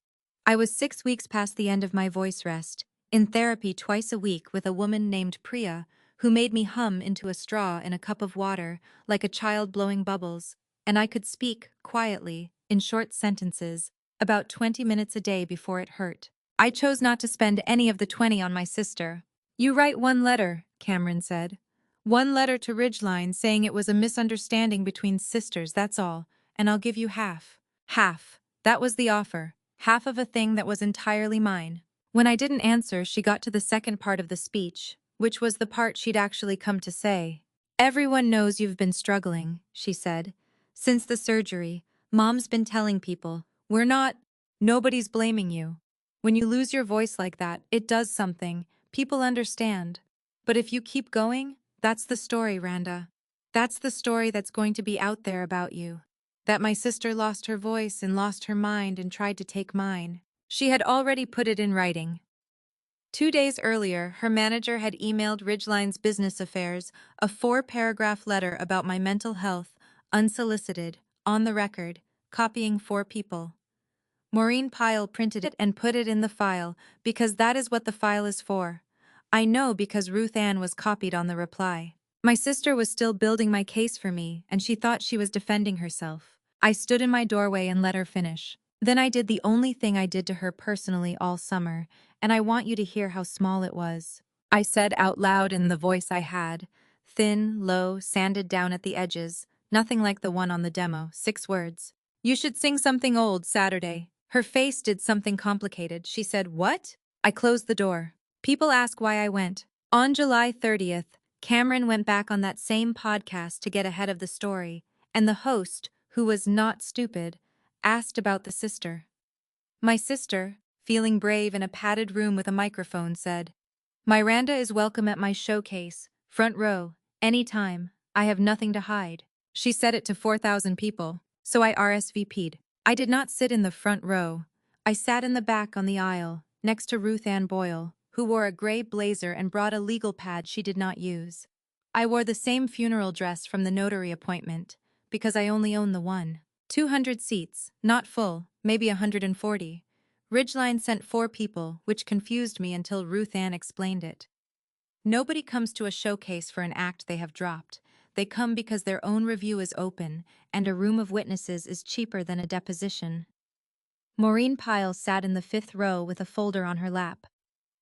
I was 6 weeks past the end of my voice rest, in therapy twice a week with a woman named Priya, who made me hum into a straw in a cup of water, like a child blowing bubbles, and I could speak, quietly, in short sentences, about 20 minutes a day before it hurt. I chose not to spend any of the 20 on my sister. "You write one letter," Cameron said. "One letter to Ridgeline saying it was a misunderstanding between sisters, that's all, and I'll give you half." Half. That was the offer. Half of a thing that was entirely mine. When I didn't answer, she got to the second part of the speech, which was the part she'd actually come to say. "Everyone knows you've been struggling," she said. "Since the surgery, Mom's been telling people, nobody's blaming you. When you lose your voice like that, it does something. People understand. But if you keep going, that's the story, Randa. That's the story that's going to be out there about you. That my sister lost her voice and lost her mind and tried to take mine." She had already put it in writing. 2 days earlier, her manager had emailed Ridgeline's business affairs a 4-paragraph letter about my mental health, unsolicited, on the record, copying 4 people. Maureen Pyle printed it and put it in the file, because that is what the file is for. I know because Ruth Ann was copied on the reply. My sister was still building my case for me, and she thought she was defending herself. I stood in my doorway and let her finish. Then I did the only thing I did to her personally all summer, and I want you to hear how small it was. I said out loud in the voice I had, thin, low, sanded down at the edges, nothing like the one on the demo, 6 words. "You should sing something old Saturday." Her face did something complicated. She said, "What?" I closed the door. People ask why I went. On July 30th, Cameron went back on that same podcast to get ahead of the story, and the host, who was not stupid, asked about the sister. My sister, feeling brave in a padded room with a microphone, said, "Miranda is welcome at my showcase, front row, anytime. I have nothing to hide." She said it to 4,000 people, so I RSVP'd. I did not sit in the front row. I sat in the back on the aisle, next to Ruth Ann Boyle, who wore a gray blazer and brought a legal pad she did not use. I wore the same funeral dress from the notary appointment, because I only own the one. 200 seats, not full, maybe 140. Ridgeline sent 4 people, which confused me until Ruth Ann explained it. Nobody comes to a showcase for an act they have dropped. They come because their own review is open, and a room of witnesses is cheaper than a deposition. Maureen Pyle sat in the 5th row with a folder on her lap.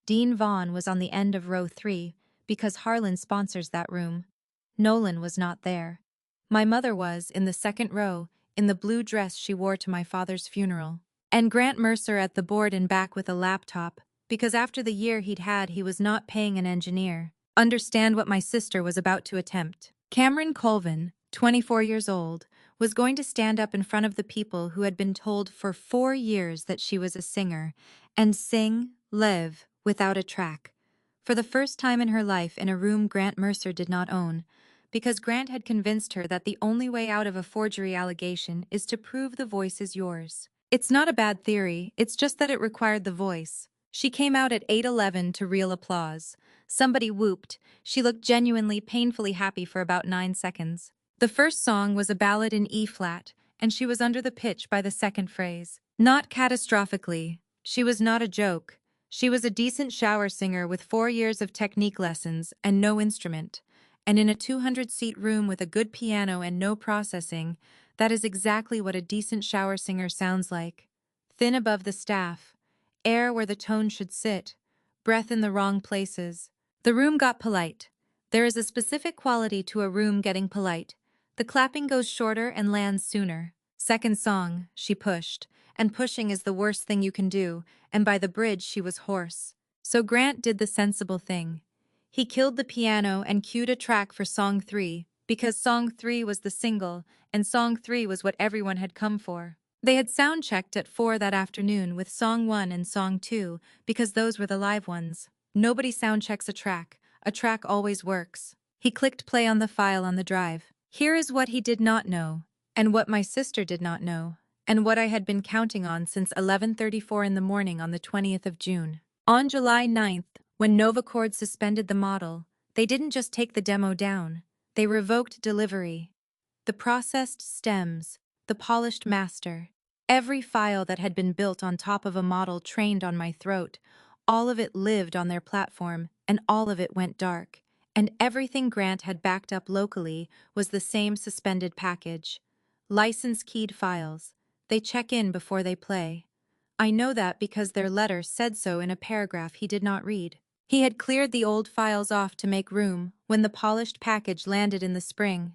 Dean Vaughn was on the end of row 3, because Harlan sponsors that room. Nolan was not there. My mother was, in the 2nd row, in the blue dress she wore to my father's funeral. And Grant Mercer at the board and back with a laptop, because after the year he'd had he was not paying an engineer. Understand what my sister was about to attempt. Cameron Colvin, 24 years old, was going to stand up in front of the people who had been told for 4 years that she was a singer, and sing, live, without a track. For the first time in her life in a room Grant Mercer did not own, because Grant had convinced her that the only way out of a forgery allegation is to prove the voice is yours. It's not a bad theory, it's just that it required the voice. She came out at 8:11 to real applause. Somebody whooped. She looked genuinely, painfully happy for about 9 seconds. The first song was a ballad in E-flat, and she was under the pitch by the second phrase. Not catastrophically. She was not a joke. She was a decent shower singer with 4 years of technique lessons and no instrument. And in a 200-seat room with a good piano and no processing, that is exactly what a decent shower singer sounds like. Thin above the staff, air where the tone should sit, breath in the wrong places. The room got polite. There is a specific quality to a room getting polite. The clapping goes shorter and lands sooner. Second song, she pushed, and pushing is the worst thing you can do, and by the bridge she was hoarse. So Grant did the sensible thing. He killed the piano and cued a track for Song 3, because Song 3 was the single, and Song 3 was what everyone had come for. They had sound-checked at 4 that afternoon with Song 1 and Song 2, because those were the live ones. Nobody sound-checks a track always works. He clicked play on the file on the drive. Here is what he did not know, and what my sister did not know, and what I had been counting on since 11:34 in the morning on the 20th of June. On July 9th, when Novacord suspended the model, they didn't just take the demo down, they revoked delivery. The processed stems, the polished master, every file that had been built on top of a model trained on my throat, all of it lived on their platform, and all of it went dark. And everything Grant had backed up locally was the same suspended package. License-keyed files. They check in before they play. I know that because their letter said so in a paragraph he did not read. He had cleared the old files off to make room when the polished package landed in the spring.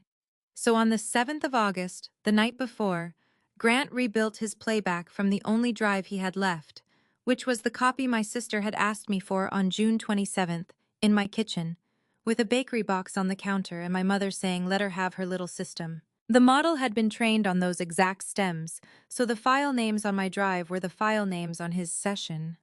So on the 7th of August, the night before, Grant rebuilt his playback from the only drive he had left, which was the copy my sister had asked me for on June 27th, in my kitchen, with a bakery box on the counter and my mother saying let her have her little system. The model had been trained on those exact stems, so the file names on my drive were the file names on his session.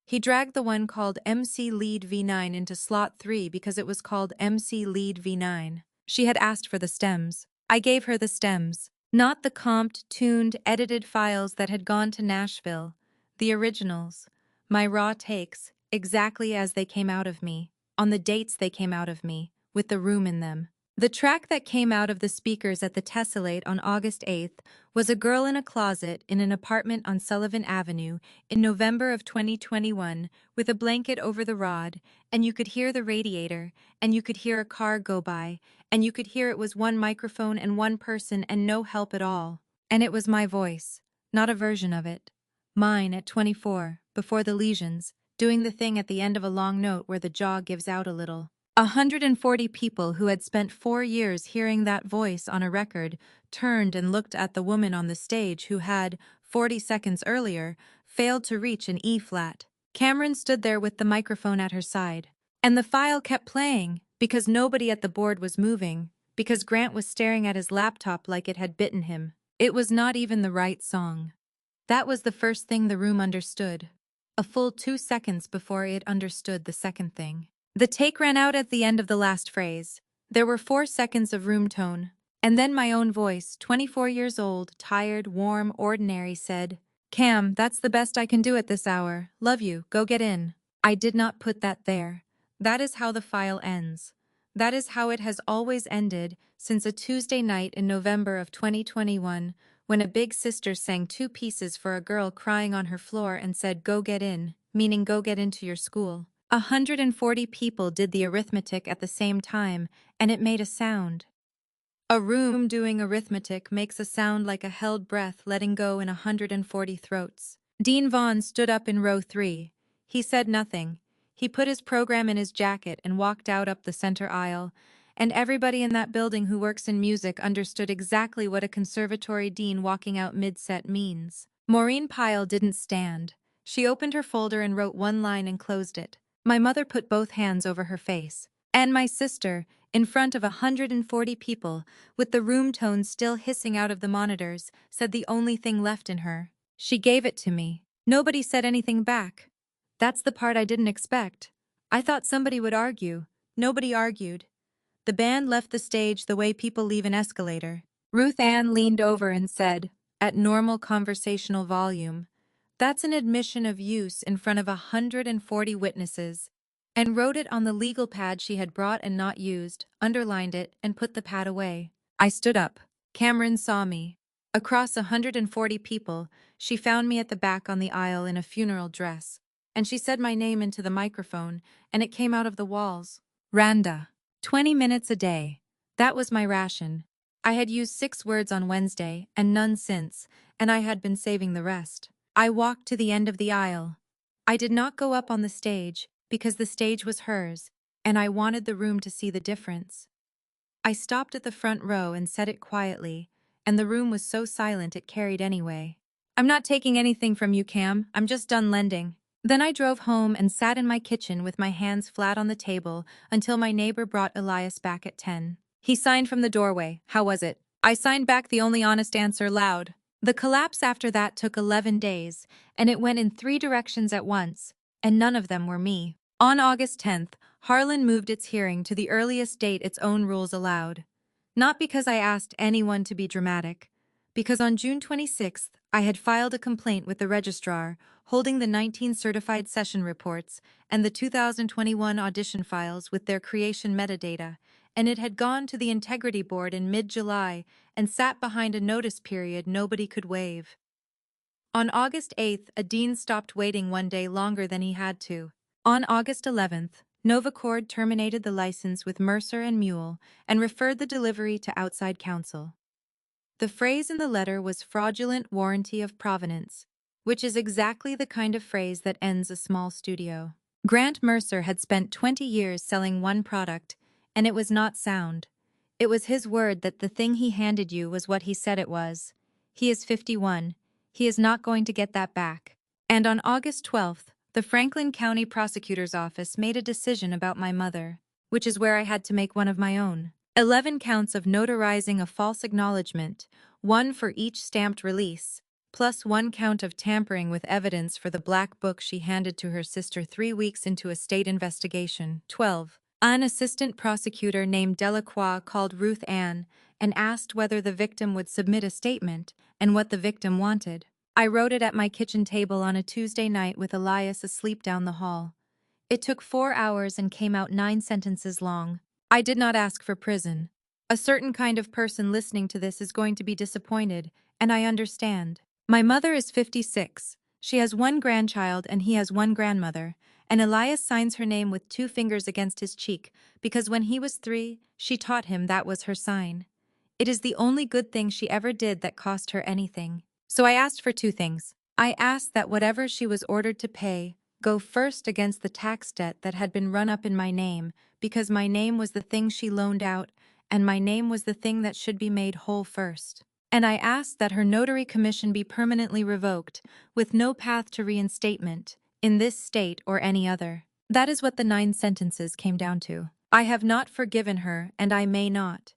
He dragged the one called MC Lead V9 into slot 3 because it was called MC Lead V9. She had asked for the stems. I gave her the stems, not the comped, tuned, edited files that had gone to Nashville. The originals. My raw takes, exactly as they came out of me, on the dates they came out of me, with the room in them. The track that came out of the speakers at the Tessellate on August 8th was A Girl in a Closet in an Apartment on Sullivan Avenue in November of 2021 with a blanket over the rod, and you could hear the radiator, and you could hear a car go by, and you could hear it was one microphone and one person and no help at all. And it was my voice, not a version of it. Mine at 24, before the lesions, doing the thing at the end of a long note where the jaw gives out a little. 140 people who had spent 4 years hearing that voice on a record turned and looked at the woman on the stage who had, 40 seconds earlier, failed to reach an E-flat. Cameron stood there with the microphone at her side. And the file kept playing, because nobody at the board was moving, because Grant was staring at his laptop like it had bitten him. It was not even the right song. That was the first thing the room understood. A full 2 seconds before it understood the second thing. The take ran out at the end of the last phrase. There were 4 seconds of room tone. And then my own voice, 24 years old, tired, warm, ordinary, said, "Cam, that's the best I can do at this hour. Love you, go get in." I did not put that there. That is how the file ends. That is how it has always ended since a Tuesday night in November of 2021 when a big sister sang 2 pieces for a girl crying on her floor and said go get in, meaning go get into your school. 140 people did the arithmetic at the same time, and it made a sound. A room doing arithmetic makes a sound like a held breath letting go in 140 throats. Dean Vaughn stood up in row 3. He said nothing. He put his program in his jacket and walked out up the center aisle, and everybody in that building who works in music understood exactly what a conservatory dean walking out mid-set means. Maureen Pyle didn't stand. She opened her folder and wrote one line and closed it. My mother put both hands over her face. And my sister, in front of 140 people, with the room tone still hissing out of the monitors, said the only thing left in her. She gave it to me. Nobody said anything back. That's the part I didn't expect. I thought somebody would argue. Nobody argued. The band left the stage the way people leave an escalator. Ruth Ann leaned over and said, at normal conversational volume, "That's an admission of use in front of 140 witnesses," and wrote it on the legal pad she had brought and not used, underlined it, and put the pad away. I stood up. Cameron saw me. Across 140 people, she found me at the back on the aisle in a funeral dress, and she said my name into the microphone, and it came out of the walls. Randa. 20 minutes a day. That was my ration. I had used 6 words on Wednesday, and none since, and I had been saving the rest. I walked to the end of the aisle. I did not go up on the stage, because the stage was hers, and I wanted the room to see the difference. I stopped at the front row and said it quietly, and the room was so silent it carried anyway. "I'm not taking anything from you, Cam. I'm just done lending." Then I drove home and sat in my kitchen with my hands flat on the table until my neighbor brought Elias back at 10. He signed from the doorway. How was it? I signed back the only honest answer loud. The collapse after that took 11 days, and it went in 3 directions at once, and none of them were me. On August 10th, Harlan moved its hearing to the earliest date its own rules allowed. Not because I asked anyone to be dramatic, because on June 26th, I had filed a complaint with the registrar, holding the 19 certified session reports and the 2021 audition files with their creation metadata, and it had gone to the Integrity Board in mid-July and sat behind a notice period nobody could waive. On August 8th, a dean stopped waiting one day longer than he had to. On August 11th, Novacord terminated the license with Mercer and Mule and referred the delivery to outside counsel. The phrase in the letter was fraudulent warranty of provenance, which is exactly the kind of phrase that ends a small studio. Grant Mercer had spent 20 years selling one product, and it was not sound. It was his word that the thing he handed you was what he said it was. He is 51. He is not going to get that back. And on August 12th, the Franklin County Prosecutor's Office made a decision about my mother, which is where I had to make one of my own. 11 counts of notarizing a false acknowledgement, one for each stamped release, plus one count of tampering with evidence for the black book she handed to her sister 3 weeks into a state investigation. 12. An assistant prosecutor named Delacroix called Ruth Ann and asked whether the victim would submit a statement and what the victim wanted. I wrote it at my kitchen table on a Tuesday night with Elias asleep down the hall. It took 4 hours and came out 9 sentences long. I did not ask for prison. A certain kind of person listening to this is going to be disappointed, and I understand. My mother is 56. She has 1 grandchild and he has 1 grandmother, and Elias signs her name with 2 fingers against his cheek because when he was 3, she taught him that was her sign. It is the only good thing she ever did that cost her anything. So I asked for 2 things. I asked that whatever she was ordered to pay go first against the tax debt that had been run up in my name, because my name was the thing she loaned out, and my name was the thing that should be made whole first. And I asked that her notary commission be permanently revoked, with no path to reinstatement, in this state or any other. That is what the 9 sentences came down to. I have not forgiven her, and I may not.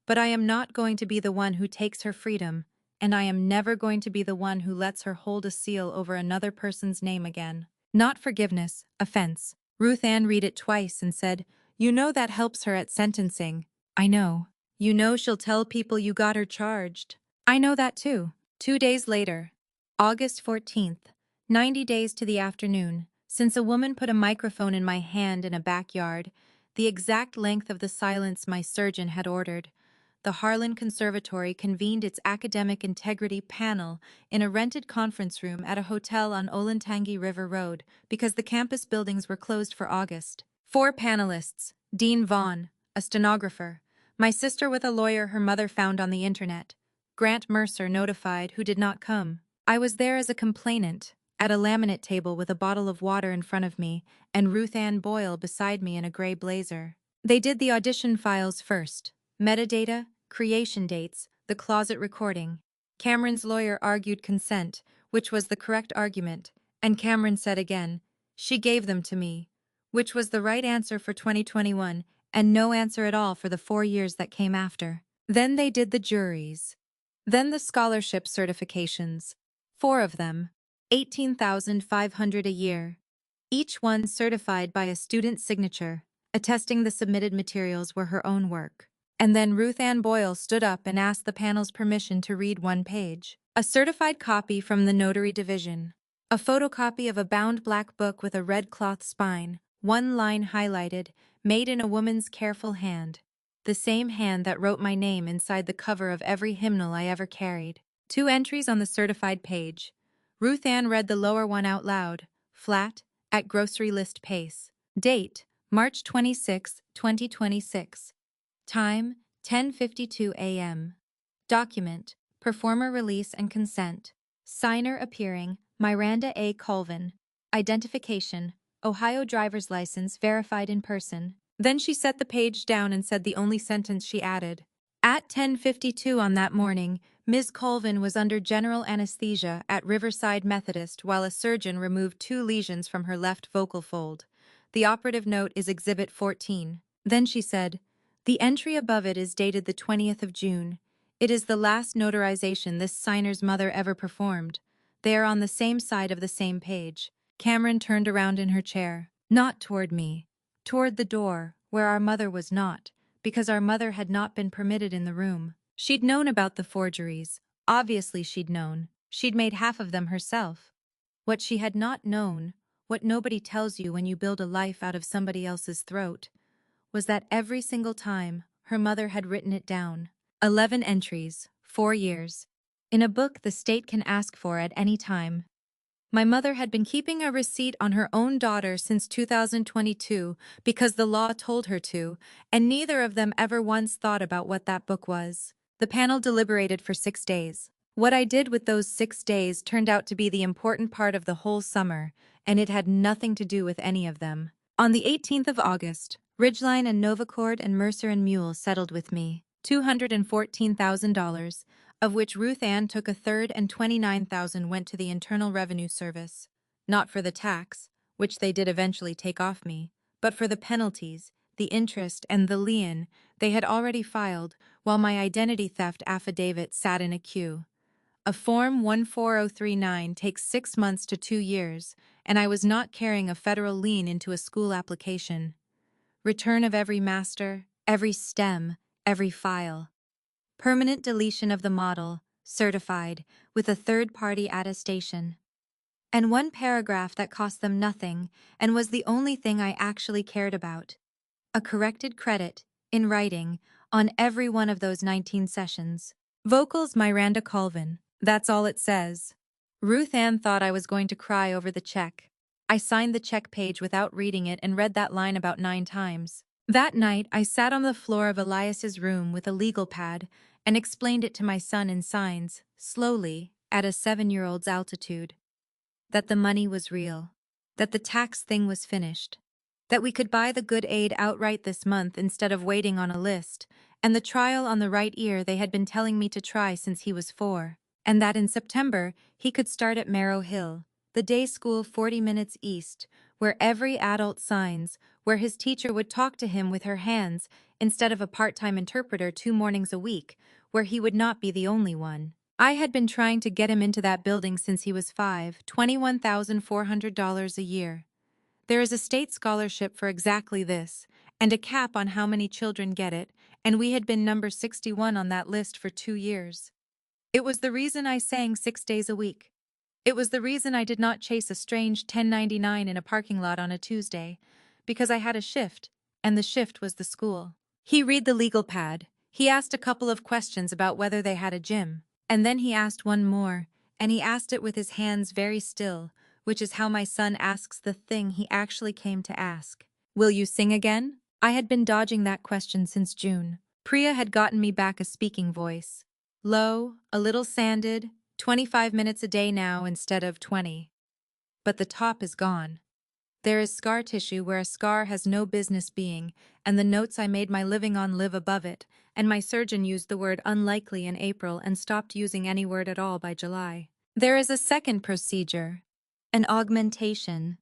But I am not going to be the one who takes her freedom, and I am never going to be the one who lets her hold a seal over another person's name again. Not forgiveness, offense. Ruth Ann read it twice and said, "You know that helps her at sentencing." I know. You know she'll tell people you got her charged. I know that too. 2 days later, August 14th, 90 days to the afternoon, since a woman put a microphone in my hand in a backyard, the exact length of the silence my surgeon had ordered. The Harlan Conservatory convened its academic integrity panel in a rented conference room at a hotel on Olentangy River Road because the campus buildings were closed for August. 4 panelists: Dean Vaughn, a stenographer, my sister with a lawyer her mother found on the internet, Grant Mercer notified who did not come. I was there as a complainant, at a laminate table with a bottle of water in front of me and Ruth Ann Boyle beside me in a gray blazer. They did the audition files first. Metadata, creation dates, the closet recording. Cameron's lawyer argued consent, which was the correct argument, and Cameron said again, "She gave them to me," which was the right answer for 2021, and no answer at all for the 4 years that came after. Then they did the juries. Then the scholarship certifications. 4 of them. $18,500 a year. Each one certified by a student's signature, attesting the submitted materials were her own work. And then Ruth Ann Boyle stood up and asked the panel's permission to read 1 page. A certified copy from the notary division. A photocopy of a bound black book with a red cloth spine, 1 line highlighted, made in a woman's careful hand. The same hand that wrote my name inside the cover of every hymnal I ever carried. 2 entries on the certified page. Ruth Ann read the lower one out loud, flat, at grocery list pace. Date, March 26, 2026. Time, 10:52 a.m. Document, performer release and consent. Signer appearing, Miranda A. Colvin. Identification, Ohio driver's license verified in person. Then she set the page down and said the only sentence she added. At 10:52 on that morning, Ms. Colvin was under general anesthesia at Riverside Methodist while a surgeon removed 2 lesions from her left vocal fold. The operative note is Exhibit 14. Then she said, "The entry above it is dated the 20th of June. It is the last notarization this signer's mother ever performed. They are on the same side of the same page." Cameron turned around in her chair, not toward me, toward the door, where our mother was not, because our mother had not been permitted in the room. She'd known about the forgeries. Obviously she'd known. She'd made half of them herself. What she had not known, what nobody tells you when you build a life out of somebody else's throat, was that every single time, her mother had written it down. 11 entries, 4 years. In a book the state can ask for at any time. My mother had been keeping a receipt on her own daughter since 2022 because the law told her to, and neither of them ever once thought about what that book was. The panel deliberated for 6 days. What I did with those 6 days turned out to be the important part of the whole summer, and it had nothing to do with any of them. On the 18th of August, Ridgeline and Novacord and Mercer and Mule settled with me, $214,000, of which Ruth Ann took a third and $29,000 went to the Internal Revenue Service, not for the tax, which they did eventually take off me, but for the penalties, the interest, and the lien they had already filed, while my identity theft affidavit sat in a queue. A Form 14039 takes 6 months to 2 years, and I was not carrying a federal lien into a school application. Return of every master, every stem, every file. Permanent deletion of the model, certified, with a third-party attestation. And one paragraph that cost them nothing and was the only thing I actually cared about. A corrected credit, in writing, on every one of those 19 sessions. Vocals Miranda Colvin. That's all it says. Ruth Ann thought I was going to cry over the check. I signed the check page without reading it and read that line about 9 times. That night, I sat on the floor of Elias's room with a legal pad and explained it to my son in signs, slowly, at a 7-year-old's altitude. That the money was real. That the tax thing was finished. That we could buy the good aid outright this month instead of waiting on a list, and the trial on the right ear they had been telling me to try since he was 4. And that in September, he could start at Marrow Hill, the day school 40 minutes east, where every adult signs, where his teacher would talk to him with her hands instead of a part-time interpreter 2 mornings a week, where he would not be the only one. I had been trying to get him into that building since he was 5, $21,400 a year. There is a state scholarship for exactly this, and a cap on how many children get it, and we had been number 61 on that list for 2 years. It was the reason I sang 6 days a week. It was the reason I did not chase a strange 1099 in a parking lot on a Tuesday, because I had a shift, and the shift was the school. He read the legal pad. He asked a couple of questions about whether they had a gym, and then he asked one more, and he asked it with his hands very still, which is how my son asks the thing he actually came to ask. Will you sing again? I had been dodging that question since June. Priya had gotten me back a speaking voice. Low, a little sanded, 25 minutes a day now instead of 20. But the top is gone. There is scar tissue where a scar has no business being, and the notes I made my living on live above it, and my surgeon used the word unlikely in April and stopped using any word at all by July. There is a second procedure, an augmentation.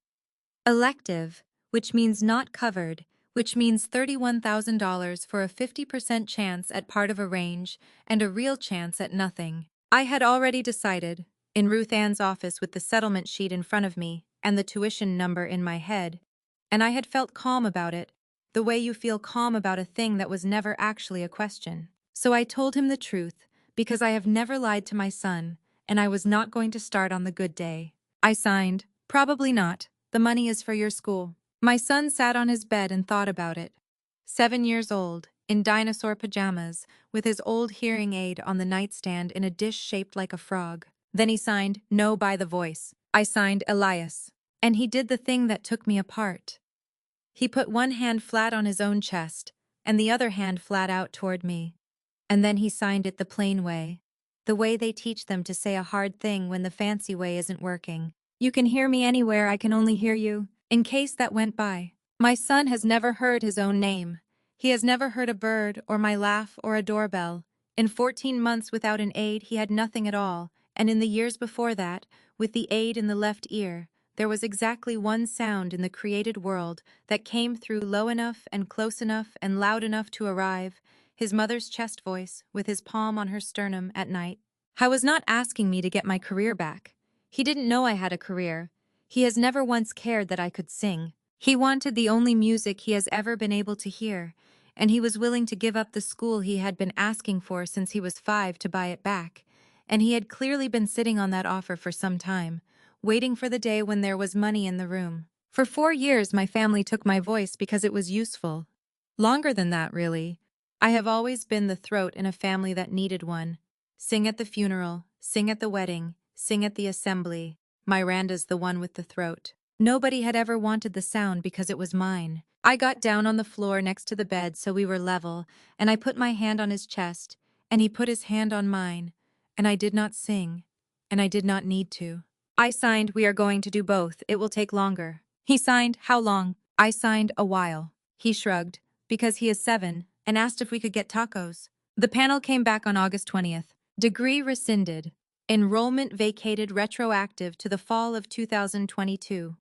Elective, which means not covered, which means $31,000 for a 50% chance at part of a range and a real chance at nothing. I had already decided, in Ruth Ann's office with the settlement sheet in front of me and the tuition number in my head, and I had felt calm about it, the way you feel calm about a thing that was never actually a question. So I told him the truth, because I have never lied to my son, and I was not going to start on the good day. I signed, probably not, the money is for your school. My son sat on his bed and thought about it. 7 years old, in dinosaur pajamas, with his old hearing aid on the nightstand in a dish shaped like a frog. Then he signed, no by the voice. I signed Elias. And he did the thing that took me apart. He put one hand flat on his own chest, and the other hand flat out toward me. And then he signed it the plain way. The way they teach them to say a hard thing when the fancy way isn't working. You can hear me anywhere, I can only hear you. In case that went by. My son has never heard his own name. He has never heard a bird or my laugh or a doorbell. In 14 months without an aid, he had nothing at all, and in the years before that, with the aid in the left ear, there was exactly one sound in the created world that came through low enough and close enough and loud enough to arrive, his mother's chest voice, with his palm on her sternum at night. I was not asking me to get my career back. He didn't know I had a career. He has never once cared that I could sing. He wanted the only music he has ever been able to hear, and he was willing to give up the school he had been asking for since he was 5 to buy it back, and he had clearly been sitting on that offer for some time, waiting for the day when there was money in the room. For 4 years my family took my voice because it was useful. Longer than that, really. I have always been the throat in a family that needed one. Sing at the funeral, sing at the wedding, sing at the assembly. Miranda's the one with the throat. Nobody had ever wanted the sound because it was mine. I got down on the floor next to the bed so we were level, and I put my hand on his chest, and he put his hand on mine, and I did not sing, and I did not need to. I signed, "We are going to do both, it will take longer." He signed, "How long?" I signed, "A while." He shrugged, because he is 7, and asked if we could get tacos. The panel came back on August 20th. Degree rescinded. Enrollment vacated retroactive to the fall of 2022.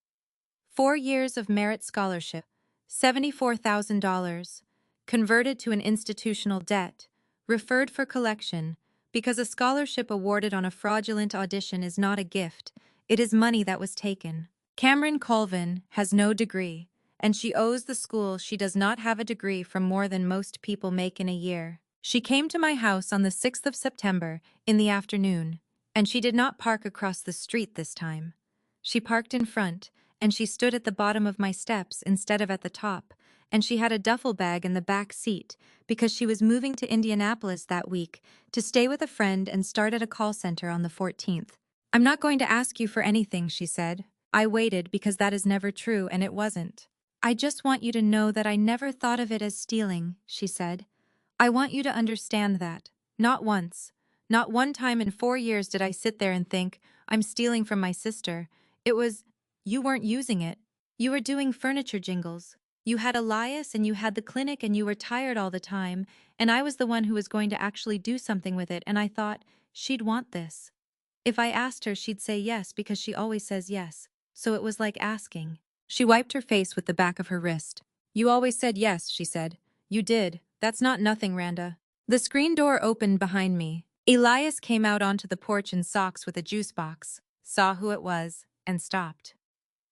4 years of merit scholarship, $74,000, converted to an institutional debt, referred for collection, because a scholarship awarded on a fraudulent audition is not a gift, it is money that was taken. Cameron Colvin has no degree, and she owes the school she does not have a degree from more than most people make in a year. She came to my house on the 6th of September in the afternoon, and she did not park across the street this time. She parked in front, and she stood at the bottom of my steps instead of at the top, and she had a duffel bag in the back seat because she was moving to Indianapolis that week to stay with a friend and start at a call center on the 14th. "I'm not going to ask you for anything," she said. I waited because that is never true, and it wasn't. "I just want you to know that I never thought of it as stealing," she said. "I want you to understand that. Not once. Not one time in 4 years did I sit there and think, I'm stealing from my sister. It was, you weren't using it. You were doing furniture jingles. You had Elias and you had the clinic and you were tired all the time, and I was the one who was going to actually do something with it, and I thought, she'd want this. If I asked her, she'd say yes because she always says yes. So it was like asking." She wiped her face with the back of her wrist. "You always said yes," she said. "You did. That's not nothing, Randa." The screen door opened behind me. Elias came out onto the porch in socks with a juice box, saw who it was, and stopped.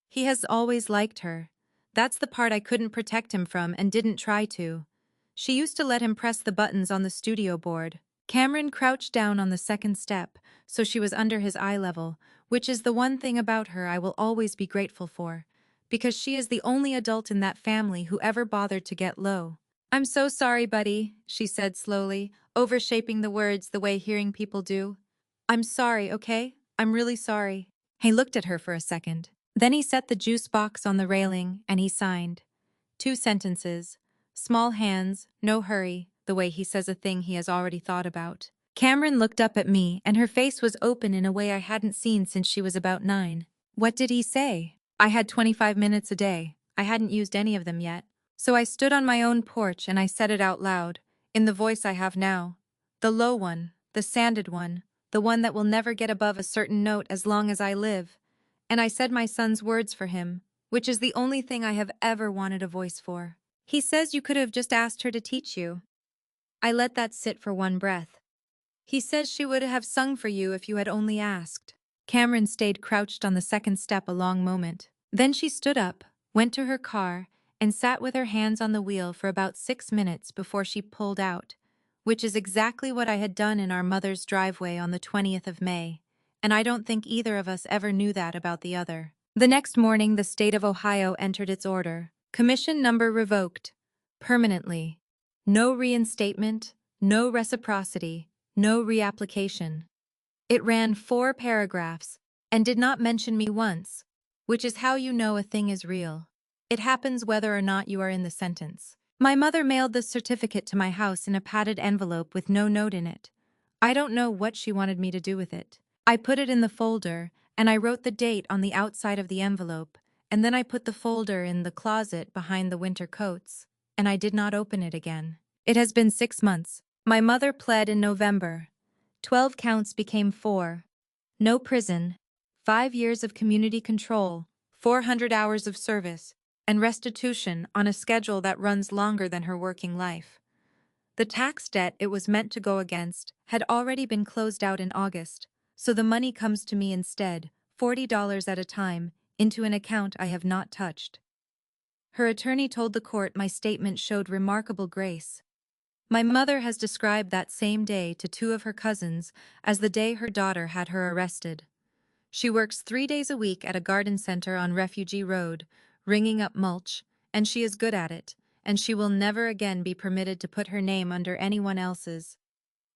He has always liked her. That's the part I couldn't protect him from and didn't try to. She used to let him press the buttons on the studio board. Cameron crouched down on the second step, so she was under his eye level, which is the one thing about her I will always be grateful for, because she is the only adult in that family who ever bothered to get low. "I'm so sorry, buddy," she said slowly, overshaping the words the way hearing people do. "I'm sorry, okay? I'm really sorry." He looked at her for a second. Then he set the juice box on the railing and he signed. 2 sentences. Small hands, no hurry, the way he says a thing he has already thought about. Cameron looked up at me and her face was open in a way I hadn't seen since she was about 9. "What did he say?" I had 25 minutes a day. I hadn't used any of them yet. So I stood on my own porch and I said it out loud, in the voice I have now. The low one, the sanded one, the one that will never get above a certain note as long as I live. And I said my son's words for him, which is the only thing I have ever wanted a voice for. "He says you could have just asked her to teach you." I let that sit for one breath. "He says she would have sung for you if you had only asked." Cameron stayed crouched on the second step a long moment. Then she stood up, went to her car, and sat with her hands on the wheel for about 6 minutes before she pulled out, which is exactly what I had done in our mother's driveway on the 20th of May, and I don't think either of us ever knew that about the other. The next morning, the state of Ohio entered its order. Commission number revoked. Permanently. No reinstatement, no reciprocity, no reapplication. It ran 4 paragraphs and did not mention me once, which is how you know a thing is real. It happens whether or not you are in the sentence. My mother mailed the certificate to my house in a padded envelope with no note in it. I don't know what she wanted me to do with it. I put it in the folder, and I wrote the date on the outside of the envelope, and then I put the folder in the closet behind the winter coats, and I did not open it again. It has been 6 months. My mother pled in November. 12 counts became 4. No prison, 5 years of community control, 400 hours of service, and restitution on a schedule that runs longer than her working life. The tax debt it was meant to go against had already been closed out in August, so the money comes to me instead, $40 at a time, into an account I have not touched. Her attorney told the court my statement showed remarkable grace. My mother has described that same day to two of her cousins as the day her daughter had her arrested. She works 3 days a week at a garden center on Refugee Road, ringing up mulch, and she is good at it, and she will never again be permitted to put her name under anyone else's.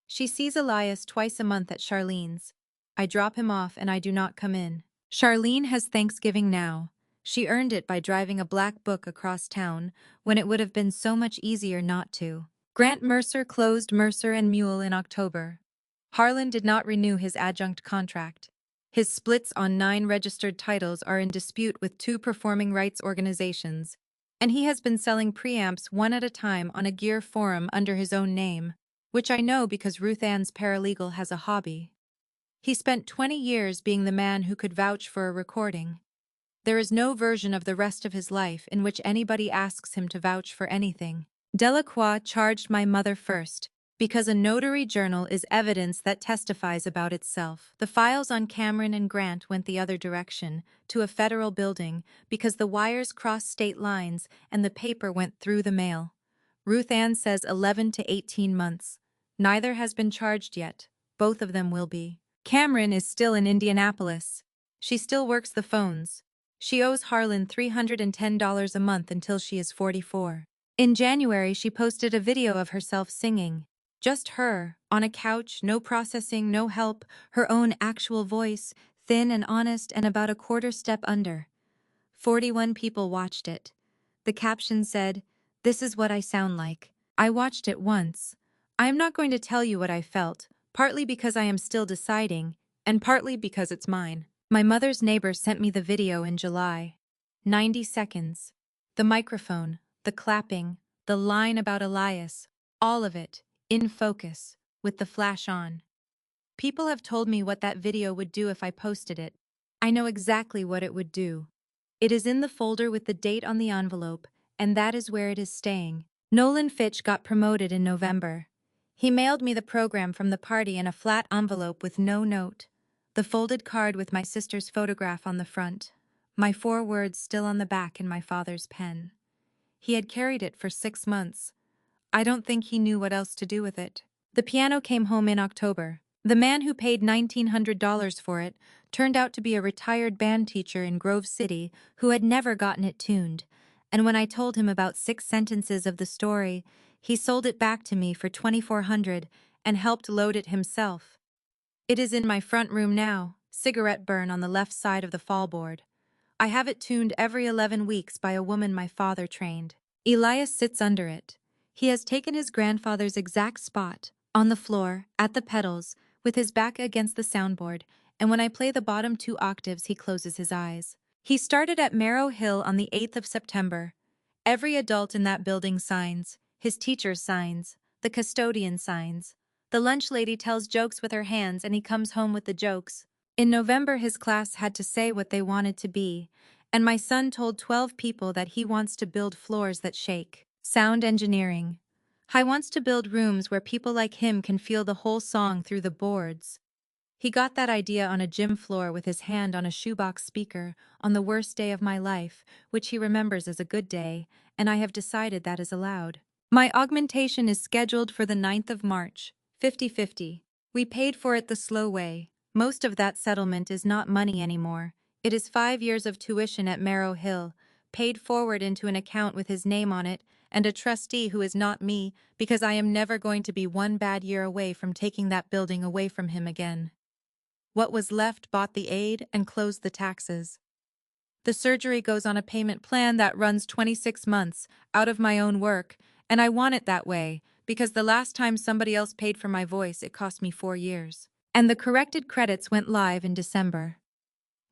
She sees Elias twice a month at Charlene's. I drop him off and I do not come in. Charlene has Thanksgiving now. She earned it by driving a black book across town, when it would have been so much easier not to. Grant Mercer closed Mercer and Mule in October. Harlan did not renew his adjunct contract. His splits on 9 registered titles are in dispute with 2 performing rights organizations, and he has been selling preamps one at a time on a gear forum under his own name, which I know because Ruth Ann's paralegal has a hobby. He spent 20 years being the man who could vouch for a recording. There is no version of the rest of his life in which anybody asks him to vouch for anything. Delacroix charged my mother first, because a notary journal is evidence that testifies about itself. The files on Cameron and Grant went the other direction, to a federal building, because the wires crossed state lines and the paper went through the mail. Ruth Ann says 11 to 18 months. Neither has been charged yet. Both of them will be. Cameron is still in Indianapolis. She still works the phones. She owes Harlan $310 a month until she is 44. In January, she posted a video of herself singing. Just her, on a couch, no processing, no help, her own actual voice, thin and honest and about a quarter step under. 41 people watched it. The caption said, "This is what I sound like." I watched it once. I am not going to tell you what I felt, partly because I am still deciding, and partly because it's mine. My mother's neighbor sent me the video in July. 90 seconds. The microphone, the clapping, the line about Elias, all of it, in focus, with the flash on. People have told me what that video would do if I posted it. I know exactly what it would do. It is in the folder with the date on the envelope, and that is where it is staying. Nolan Fitch got promoted in November. He mailed me the program from the party in a flat envelope with no note. The folded card with my sister's photograph on the front. My 4 words still on the back in my father's pen. He had carried it for 6 months. I don't think he knew what else to do with it. The piano came home in October. The man who paid $1,900 for it turned out to be a retired band teacher in Grove City who had never gotten it tuned, and when I told him about 6 sentences of the story, he sold it back to me for $2,400 and helped load it himself. It is in my front room now, cigarette burn on the left side of the fallboard. I have it tuned every 11 weeks by a woman my father trained. Elias sits under it. He has taken his grandfather's exact spot, on the floor, at the pedals, with his back against the soundboard, and when I play the bottom 2 octaves he closes his eyes. He started at Marrow Hill on the 8th of September. Every adult in that building signs, his teacher signs, the custodian signs. The lunch lady tells jokes with her hands and he comes home with the jokes. In November his class had to say what they wanted to be, and my son told 12 people that he wants to build floors that shake. Sound engineering. He wants to build rooms where people like him can feel the whole song through the boards. He got that idea on a gym floor with his hand on a shoebox speaker on the worst day of my life, which he remembers as a good day, and I have decided that is allowed. My augmentation is scheduled for the 9th of March, 50-50. We paid for it the slow way. Most of that settlement is not money anymore. It is 5 years of tuition at Marrow Hill, paid forward into an account with his name on it, and a trustee who is not me, because I am never going to be 1 bad year away from taking that building away from him again. What was left bought the aid and closed the taxes. The surgery goes on a payment plan that runs 26 months, out of my own work, and I want it that way, because the last time somebody else paid for my voice it cost me 4 years. And the corrected credits went live in December.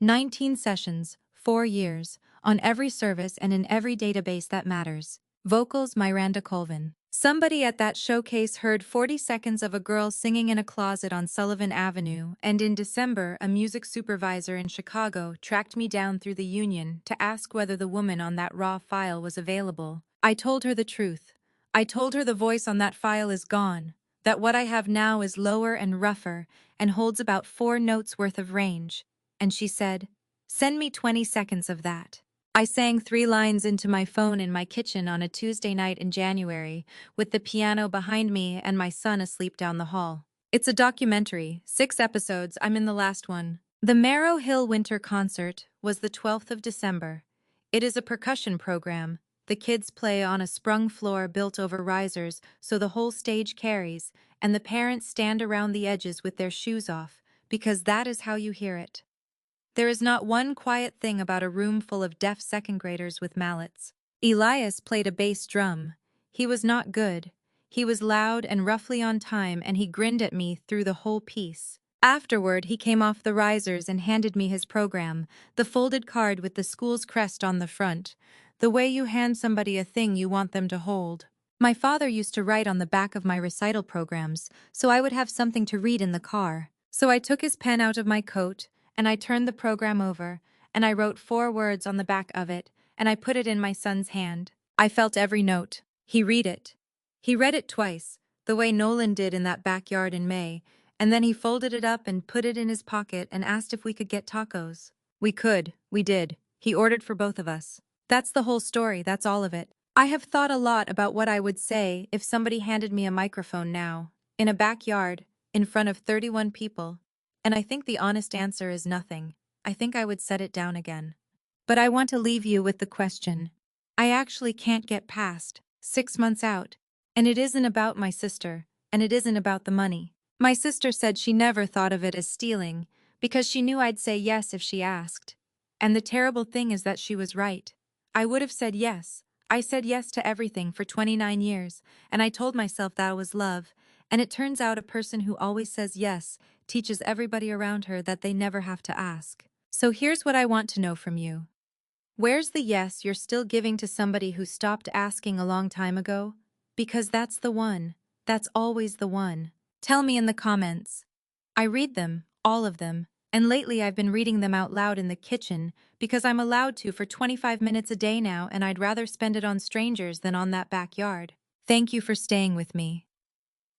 19 sessions, 4 years, on every service and in every database that matters. Vocals Miranda Colvin. Somebody at that showcase heard 40 seconds of a girl singing in a closet on Sullivan Avenue, and in December, a music supervisor in Chicago tracked me down through the union to ask whether the woman on that raw file was available. I told her the truth. I told her the voice on that file is gone, that what I have now is lower and rougher and holds about 4 notes worth of range, and she said, "Send me 20 seconds of that." I sang 3 lines into my phone in my kitchen on a Tuesday night in January, with the piano behind me and my son asleep down the hall. It's a documentary, 6 episodes, I'm in the last one. The Marrow Hill Winter Concert was the 12th of December. It is a percussion program. The kids play on a sprung floor built over risers so the whole stage carries, and the parents stand around the edges with their shoes off, because that is how you hear it. There is not one quiet thing about a room full of deaf second graders with mallets. Elias played a bass drum. He was not good. He was loud and roughly on time, and he grinned at me through the whole piece. Afterward, he came off the risers and handed me his program, the folded card with the school's crest on the front, the way you hand somebody a thing you want them to hold. My father used to write on the back of my recital programs, so I would have something to read in the car. So I took his pen out of my coat, and I turned the program over, and I wrote 4 words on the back of it, and I put it in my son's hand. I felt every note. He read it. He read it twice, the way Nolan did in that backyard in May, and then he folded it up and put it in his pocket and asked if we could get tacos. We could. We did. He ordered for both of us. That's the whole story, that's all of it. I have thought a lot about what I would say if somebody handed me a microphone now, in a backyard, in front of 31 people. And I think the honest answer is nothing. I think I would set it down again. But I want to leave you with the question. I actually can't get past 6 months out. And it isn't about my sister, and it isn't about the money. My sister said she never thought of it as stealing, because she knew I'd say yes if she asked. And the terrible thing is that she was right. I would have said yes. I said yes to everything for 29 years, and I told myself that was love. And it turns out a person who always says yes teaches everybody around her that they never have to ask. So here's what I want to know from you. Where's the yes you're still giving to somebody who stopped asking a long time ago? Because that's the one. That's always the one. Tell me in the comments. I read them, all of them, and lately I've been reading them out loud in the kitchen because I'm allowed to for 25 minutes a day now, and I'd rather spend it on strangers than on that backyard. Thank you for staying with me.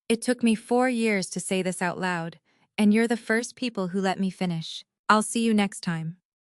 It took me 4 years to say this out loud, and you're the first people who let me finish. I'll see you next time.